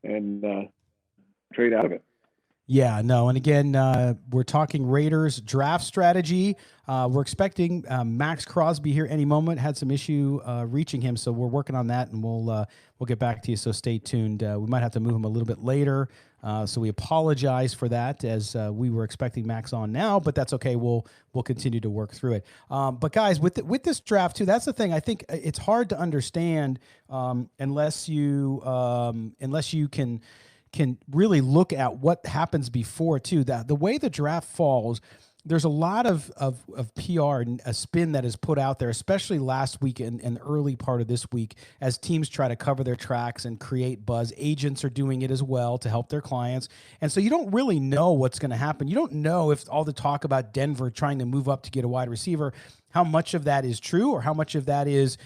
and trade out of it. Yeah, no. And again, we're talking Raiders draft strategy. We're expecting Maxx Crosby here any moment. Had some issue reaching him, so we're working on that, and we'll get back to you. So stay tuned. We might have to move him a little bit later, so we apologize for that, as we were expecting Max on now, but that's okay. We'll continue to work through it. But guys, with this draft too, that's the thing. I think it's hard to understand unless you can really look at what happens before too. That the way the draft falls, there's a lot of PR and a spin that is put out there, especially last week and the early part of this week, as teams try to cover their tracks and create buzz. Agents are doing it as well to help their clients. And so you don't really know what's going to happen. You don't know if all the talk about Denver trying to move up to get a wide receiver, how much of that is true or how much of that is,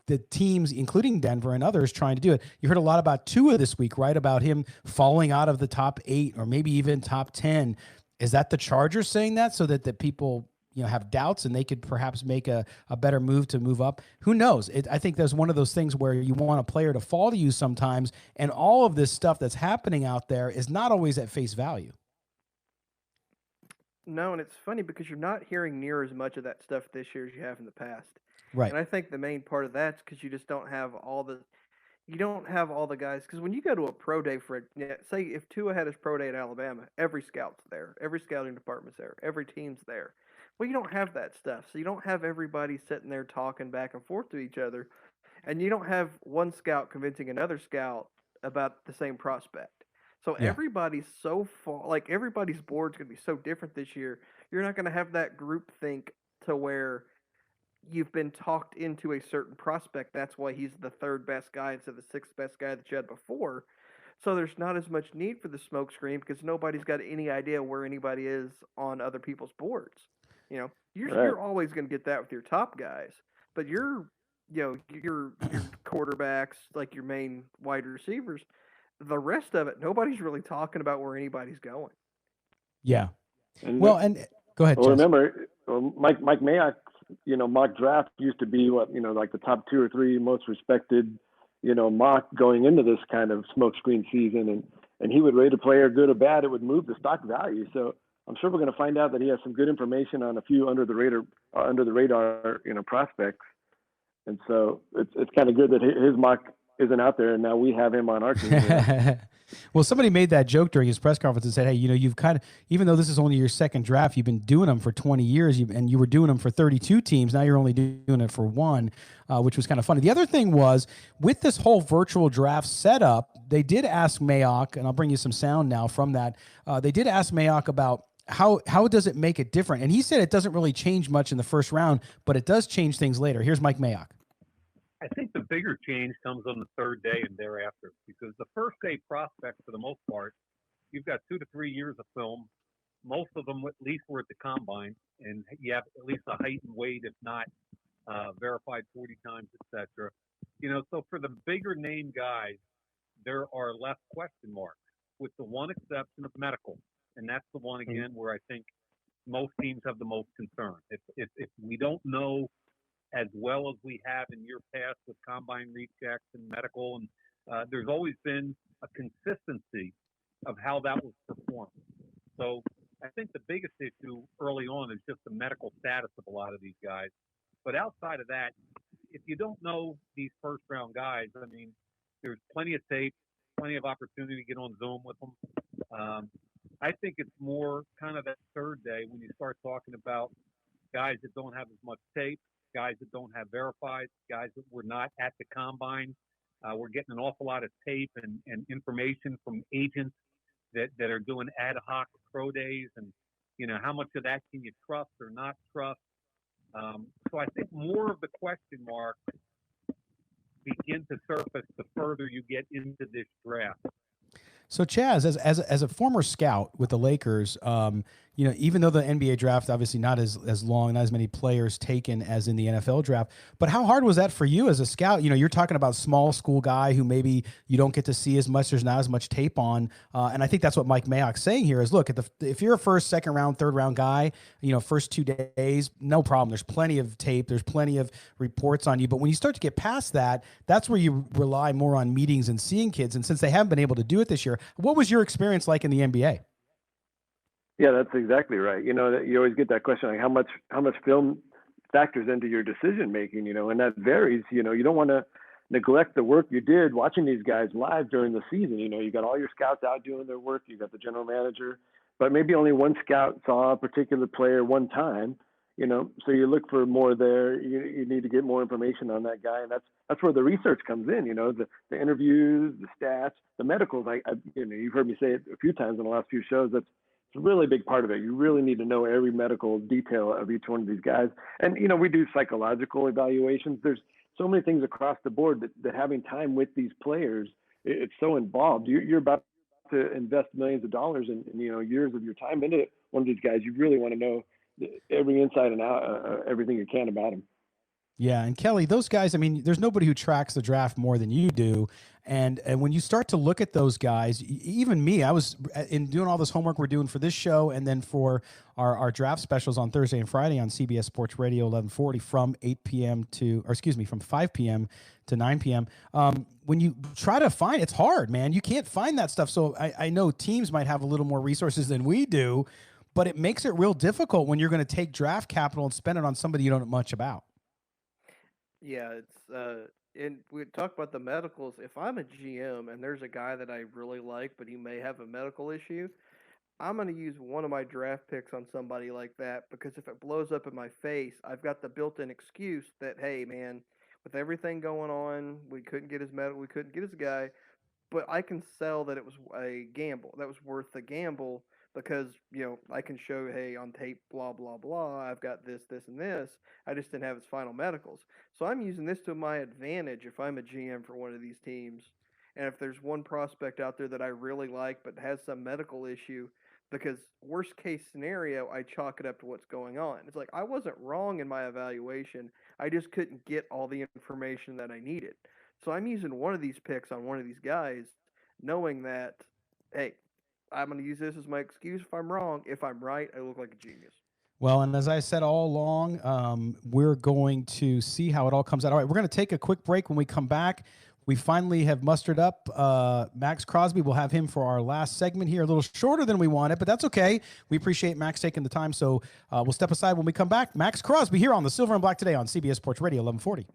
the teams, including Denver and others, trying to do it. You heard a lot about Tua this week, right? About him falling out of the top 8 or maybe even top 10. Is that the Chargers saying that so that the people have doubts and they could perhaps make a better move to move up? Who knows? I think there's one of those things where you want a player to fall to you sometimes, and all of this stuff that's happening out there is not always at face value. No, and it's funny because you're not hearing near as much of that stuff this year as you have in the past. Right. And I think the main part of that's because you just don't have all the guys. Because when you go to a pro day say if Tua had his pro day at Alabama, every scout's there, every scouting department's there, every team's there. Well, you don't have that stuff, so you don't have everybody sitting there talking back and forth to each other, and you don't have one scout convincing another scout about the same prospect. So everybody's so far, like everybody's board's gonna be so different this year. You're not gonna have that group think to where you've been talked into a certain prospect. That's why he's the third best guy instead of the sixth best guy that you had before. So there's not as much need for the smoke screen because nobody's got any idea where anybody is on other people's boards. You're always going to get that with your top guys, but your quarterbacks, like your main wide receivers, the rest of it, nobody's really talking about where anybody's going. Yeah. And well, and go ahead. Well, Jess. remember, Mike Mayock, mock draft used to be like the top 2 or 3 most respected, mock going into this kind of smokescreen season, and he would rate a player good or bad. It would move the stock value. So I'm sure we're going to find out that he has some good information on a few under the radar, prospects. And so it's kind of good that his mock isn't out there, and now we have him on our team. Well, somebody made that joke during his press conference and said, hey, you've kind of, even though this is only your second draft, you've been doing them for 20 years and you were doing them for 32 teams. Now you're only doing it for one, which was kind of funny. The other thing was with this whole virtual draft setup, they did ask Mayock, and I'll bring you some sound now from that. They did ask Mayock about how does it make it different? And he said it doesn't really change much in the first round, but it does change things later. Here's Mike Mayock. I think the bigger change comes on the third day and thereafter, because the first day prospects, for the most part, you've got 2 to 3 years of film. Most of them at least were at the combine, and you have at least a height and weight, if not verified 40 times, etc. So for the bigger name guys, there are less question marks, with the one exception of medical, and that's the one again where I think most teams have the most concern. If we don't know as well as we have in year past with combine rechecks and medical, and there's always been a consistency of how that was performed. So I think the biggest issue early on is just the medical status of a lot of these guys. But outside of that, if you don't know these first round guys, I mean, there's plenty of tape, plenty of opportunity to get on Zoom with them. I think it's more kind of that third day when you start talking about guys that don't have as much tape, guys that don't have verified, guys that were not at the combine. We're getting an awful lot of tape and information from agents that are doing ad hoc pro days, and how much of that can you trust or not trust. So I think more of the question marks begin to surface the further you get into this draft. So Chaz, as a former scout with the Lakers, even though the NBA draft obviously not as long, not as many players taken as in the NFL draft, but how hard was that for you as a scout? You're talking about small school guy who maybe you don't get to see as much. There's not as much tape on, and I think that's what Mike Mayock's saying here is, look, if you're a first, second round, third round guy, first 2 days, no problem. There's plenty of tape. There's plenty of reports on you. But when you start to get past that, that's where you rely more on meetings and seeing kids. And since they haven't been able to do it this year, what was your experience like in the NBA? Yeah, that's exactly right. That you always get that question, like how much film factors into your decision making, and that varies. You don't want to neglect the work you did watching these guys live during the season. You got all your scouts out doing their work. You got the general manager, but maybe only one scout saw a particular player one time. So you look for more there. You need to get more information on that guy, and that's where the research comes in. The interviews, the stats, the medicals. You've heard me say it a few times in the last few shows. It's a really big part of it. You really need to know every medical detail of each one of these guys. And, we do psychological evaluations. There's so many things across the board that having time with these players, it's so involved. You're about to invest millions of dollars and years of your time into one of these guys. You really want to know every inside and out, everything you can about him. Yeah, and Kelly, those guys, I mean, there's nobody who tracks the draft more than you do. And when you start to look at those guys, even me, I was in doing all this homework we're doing for this show and then for our draft specials on Thursday and Friday on CBS Sports Radio 1140 from 8 p.m. from 5 p.m. to 9 p.m. When you try to find, it's hard, man. You can't find that stuff. So I know teams might have a little more resources than we do, but it makes it real difficult when you're going to take draft capital and spend it on somebody you don't know much about. Yeah, and we talk about the medicals. If I'm a GM and there's a guy that I really like, but he may have a medical issue, I'm going to use one of my draft picks on somebody like that, because if it blows up in my face, I've got the built-in excuse that, hey, man, with everything going on, we couldn't get his medical, we couldn't get his guy, but I can sell that it was a gamble. That was worth the gamble because, I can show, hey, on tape, blah, blah, blah, I've got this, this, and this. I just didn't have his final medicals. So I'm using this to my advantage if I'm a GM for one of these teams. And if there's one prospect out there that I really like but has some medical issue, because worst case scenario, I chalk it up to what's going on. It's like I wasn't wrong in my evaluation. I just couldn't get all the information that I needed. So I'm using one of these picks on one of these guys, knowing that, hey, I'm going to use this as my excuse if I'm wrong. If I'm right, I look like a genius. Well, and as I said all along, we're going to see how it all comes out. All right, we're going to take a quick break. When we come back, we finally have mustered up Maxx Crosby. We'll have him for our last segment here, a little shorter than we wanted, but that's okay. We appreciate Max taking the time, so we'll step aside when we come back. Maxx Crosby here on the Silver and Black today on CBS Sports Radio 1140.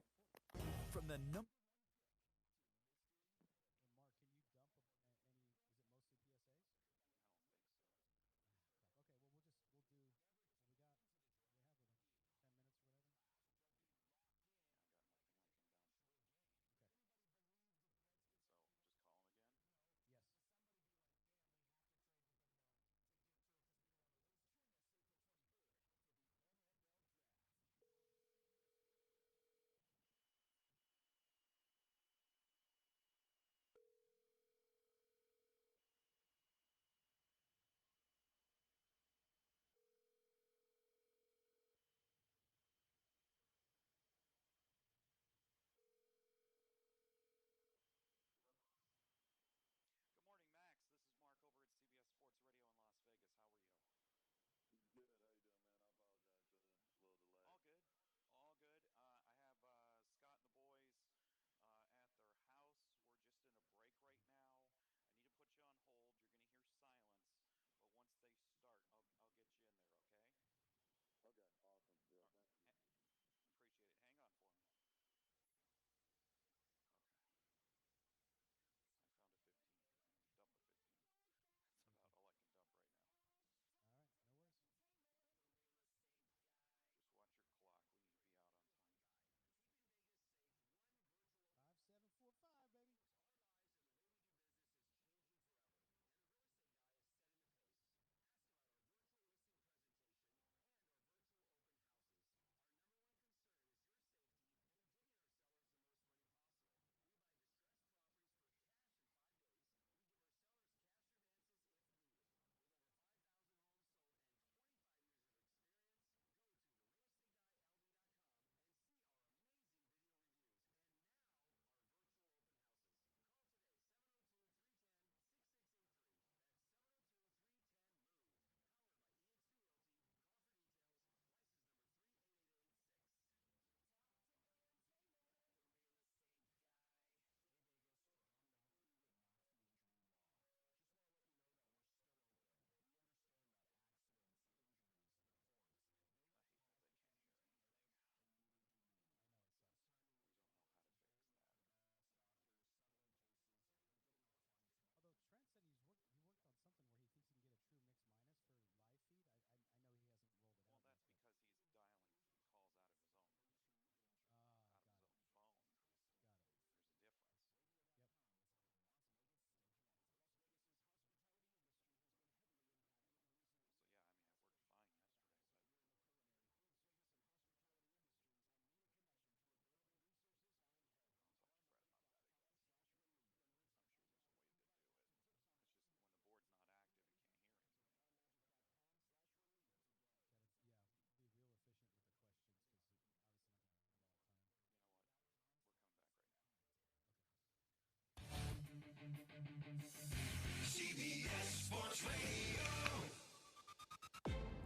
CBS Sports Radio.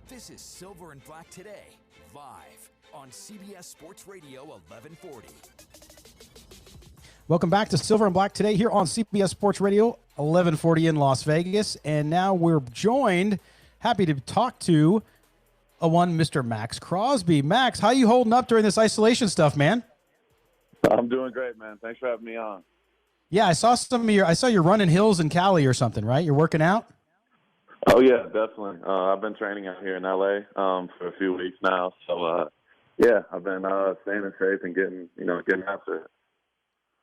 This is Silver and Black Today, live on CBS Sports Radio 1140. Welcome back to Silver and Black today here on CBS Sports Radio 1140 in Las Vegas. And now we're joined, happy to talk to Mr. Maxx Crosby. Max, how you holding up during this isolation stuff, man? I'm doing great, man. Thanks for having me on. Yeah, I saw you're running hills in Cali or something, right? You're working out? Oh, yeah, definitely. I've been training out here in L.A. For a few weeks now. So, yeah, I've been staying in shape and getting after it.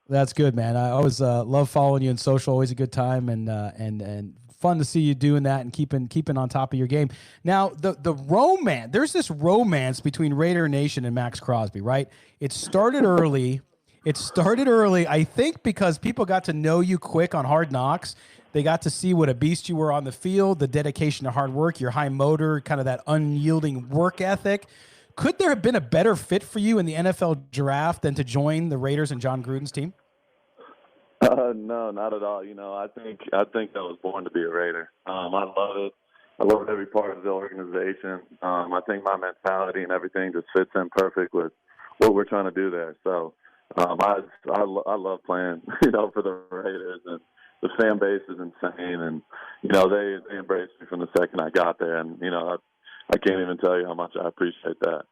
That's good, man. I always love following you on social. Always a good time, and fun to see you doing that and keeping on top of your game. Now, the romance, there's this romance between Raider Nation and Maxx Crosby, right? It started early. I think because people got to know you quick on Hard Knocks. They got to see what a beast you were on the field, the dedication to hard work, your high motor, kind of that unyielding work ethic. Could there have been a better fit for you in the NFL draft than to join the Raiders and John Gruden's team? No, not at all. I think I was born to be a Raider. I love it. I love every part of the organization. I think my mentality and everything just fits in perfect with what we're trying to do there. So I love playing, for the Raiders, and the fan base is insane, and they embraced me from the second I got there, and I can't even tell you how much I appreciate that.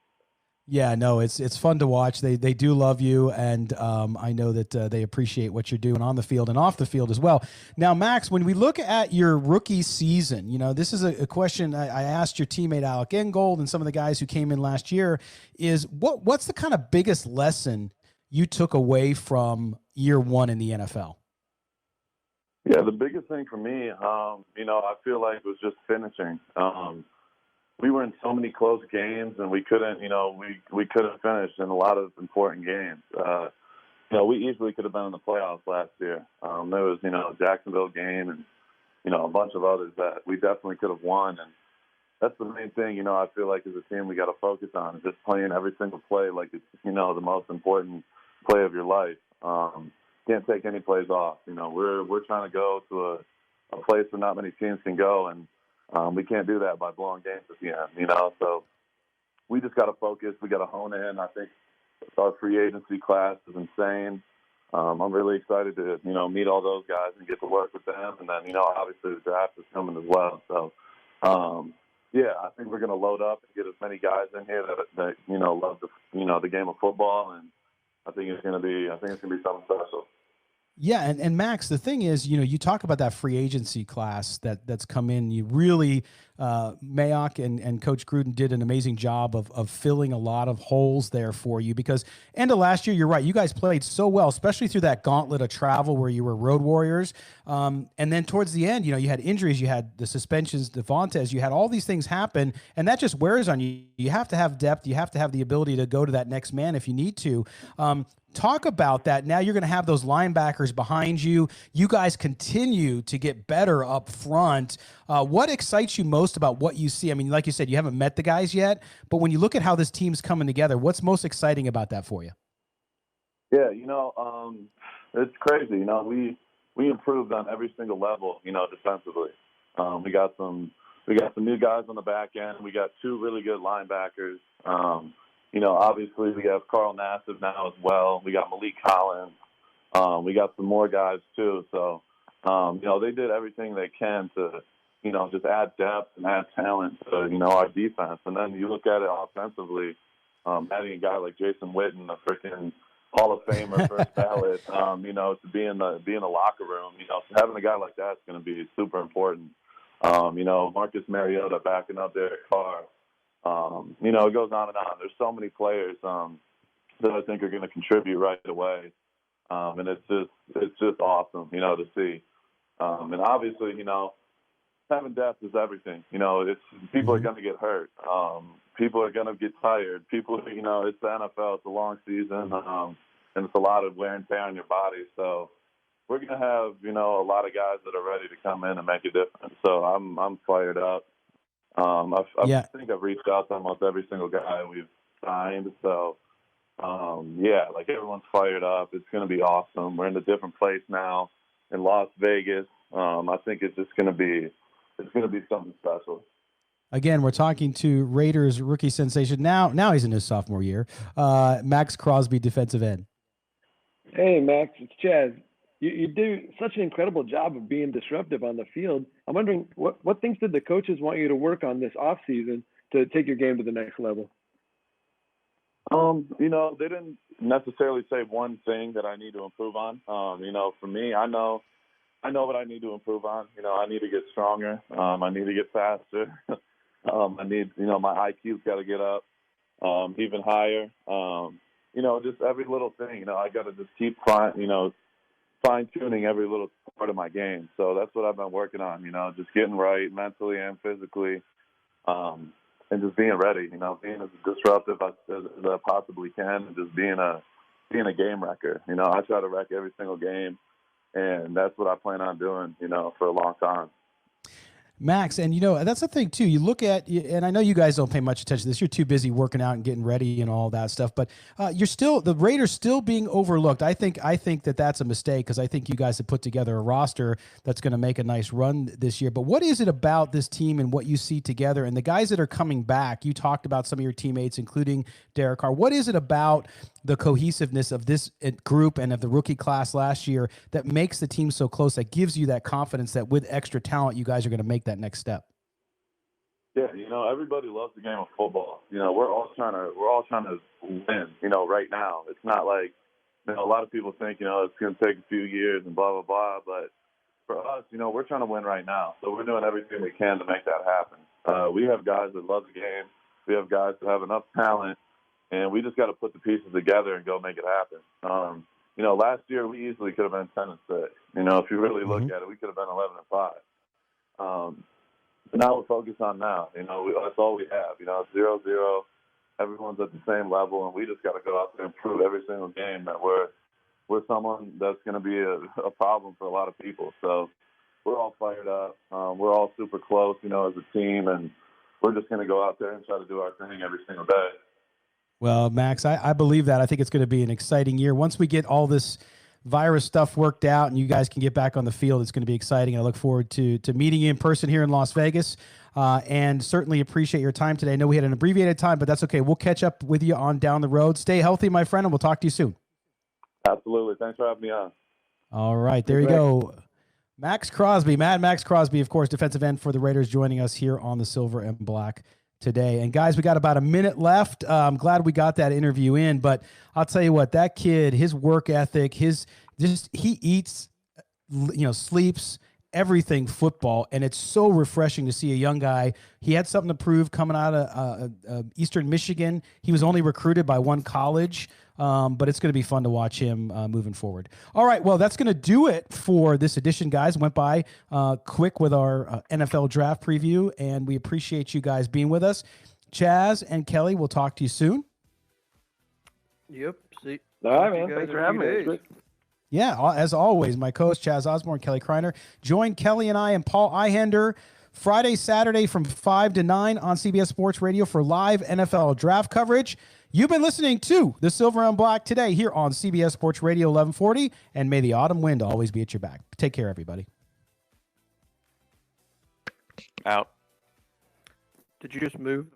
Yeah, no, it's fun to watch. They do love you, and I know that they appreciate what you're doing on the field and off the field as well. Now, Max, when we look at your rookie season, this is a question I asked your teammate Alec Ingold and some of the guys who came in last year, is what's the kind of biggest lesson you took away from year one in the NFL? Yeah, the biggest thing for me, I feel like was just finishing. We were in so many close games, and we couldn't, we couldn't finish in a lot of important games. We easily could have been in the playoffs last year. There was, Jacksonville game and, a bunch of others that we definitely could have won. And that's the main thing, I feel like as a team we got to focus on, is just playing every single play like it's, the most important play of your life. Can't take any plays off. We're trying to go to a place where not many teams can go, and we can't do that by blowing games at the end, So we just got to focus. We got to hone in. I think our free agency class is insane. I'm really excited to, meet all those guys and get to work with them. And then, obviously the draft is coming as well. So, I think we're going to load up and get as many guys in here that love the game of football. And I think it's going to be something special. Yeah, and Max, the thing is, you talk about that free agency class that's come in. You really, Mayock and Coach Gruden did an amazing job of filling a lot of holes there for you, because end of last year, you're right, you guys played so well, especially through that gauntlet of travel where you were road warriors. And then towards the end, you had injuries, you had the suspensions, Devontae, you had all these things happen, and that just wears on you. You have to have depth. You have to have the ability to go to that next man if you need to. Talk about that. Now you're going to have those linebackers behind you. You guys continue to get better up front. What excites you most about what you see? I mean, like you said, you haven't met the guys yet, but when you look at how this team's coming together, what's most exciting about that for you? Yeah, it's crazy. We improved on every single level, defensively. We got some new guys on the back end. We got two really good linebackers. Obviously we have Carl Nassib now as well. We got Malik Collins. We got some more guys too. So, they did everything they can to, just add depth and add talent to, our defense. And then you look at it offensively, adding a guy like Jason Witten, a freaking Hall of Famer, first ballot, to be in the locker room, having a guy like that's going to be super important. Marcus Mariota backing up Derek Carr. It goes on and on. There's so many players that I think are going to contribute right away, and it's just awesome, to see. And obviously, having depth is everything. People are going to get hurt. People are going to get tired. It's the NFL. It's a long season, and it's a lot of wear and tear on your body. So we're going to have a lot of guys that are ready to come in and make a difference. So I'm fired up. I think I've reached out to almost every single guy we've signed. So, everyone's fired up. It's going to be awesome. We're in a different place now in Las Vegas. I think it's going to be something special. Again, we're talking to Raiders rookie sensation. Now he's in his sophomore year. Maxx Crosby, defensive end. Hey, Max, it's Chaz. You do such an incredible job of being disruptive on the field. I'm wondering, what things did the coaches want you to work on this offseason to take your game to the next level? They didn't necessarily say one thing that I need to improve on. For me, I know what I need to improve on. I need to get stronger. I need to get faster. I need, my IQ's got to get up even higher. Just every little thing. I got to just keep fine-tuning every little part of my game. So that's what I've been working on, just getting right mentally and physically, and just being ready, being as disruptive as I possibly can, and just being a game wrecker. I try to wreck every single game, and that's what I plan on doing, for a long time. Max, and that's the thing too. You look at, and I know you guys don't pay much attention to this. You're too busy working out and getting ready and all that stuff. But the Raiders still being overlooked. I think that that's a mistake, because I think you guys have put together a roster that's going to make a nice run this year. But what is it about this team and what you see together and the guys that are coming back? You talked about some of your teammates, including Derek Carr. What is it about the cohesiveness of this group and of the rookie class last year that makes the team so close, that gives you that confidence that with extra talent, you guys are going to make that next step? Yeah, everybody loves the game of football. We're all trying to win, right now. It's not like, a lot of people think, it's going to take a few years and blah, blah, blah. But for us, we're trying to win right now. So we're doing everything we can to make that happen. We have guys that love the game. We have guys that have enough talent, and we just got to put the pieces together and go make it happen. Last year we easily could have been 10-6. If you really look at it, we could have been 11-5. But now we're focused on now. That's all we have. It's 0-0. Everyone's at the same level, and we just got to go out there and prove every single game that we're someone that's going to be a problem for a lot of people. So we're all fired up. We're all super close, as a team, and we're just going to go out there and try to do our thing every single day. Well, Max, I believe that. I think it's going to be an exciting year. Once we get all this virus stuff worked out and you guys can get back on the field, it's going to be exciting. I look forward to meeting you in person here in Las Vegas, and certainly appreciate your time today. I know we had an abbreviated time, but that's okay. We'll catch up with you on down the road. Stay healthy, my friend, and we'll talk to you soon. Absolutely. Thanks for having me on. All right. There you go. Maxx Crosby, Maxx Crosby, of course, defensive end for the Raiders, joining us here on the Silver and Black today. And guys, we got about a minute left. I'm glad we got that interview in, but I'll tell you what, that kid, his work ethic, he eats, sleeps, everything football. And it's so refreshing to see a young guy. He had something to prove coming out of Eastern Michigan. He was only recruited by one college. But it's going to be fun to watch him moving forward. All right, well, that's going to do it for this edition, guys. Went by quick with our NFL draft preview, and we appreciate you guys being with us. Chaz and Kelly, we'll talk to you soon. Yep. See. All right, man. Thanks for having me. Yeah, as always, my co-host Chaz Osborne, Kelly Kreiner. Join Kelly and I and Paul Ihender Friday, Saturday from 5 to 9 on CBS Sports Radio for live NFL draft coverage. You've been listening to the Silver and Black today here on CBS Sports Radio 1140, and may the autumn wind always be at your back. Take care, everybody. Out. Did you just move?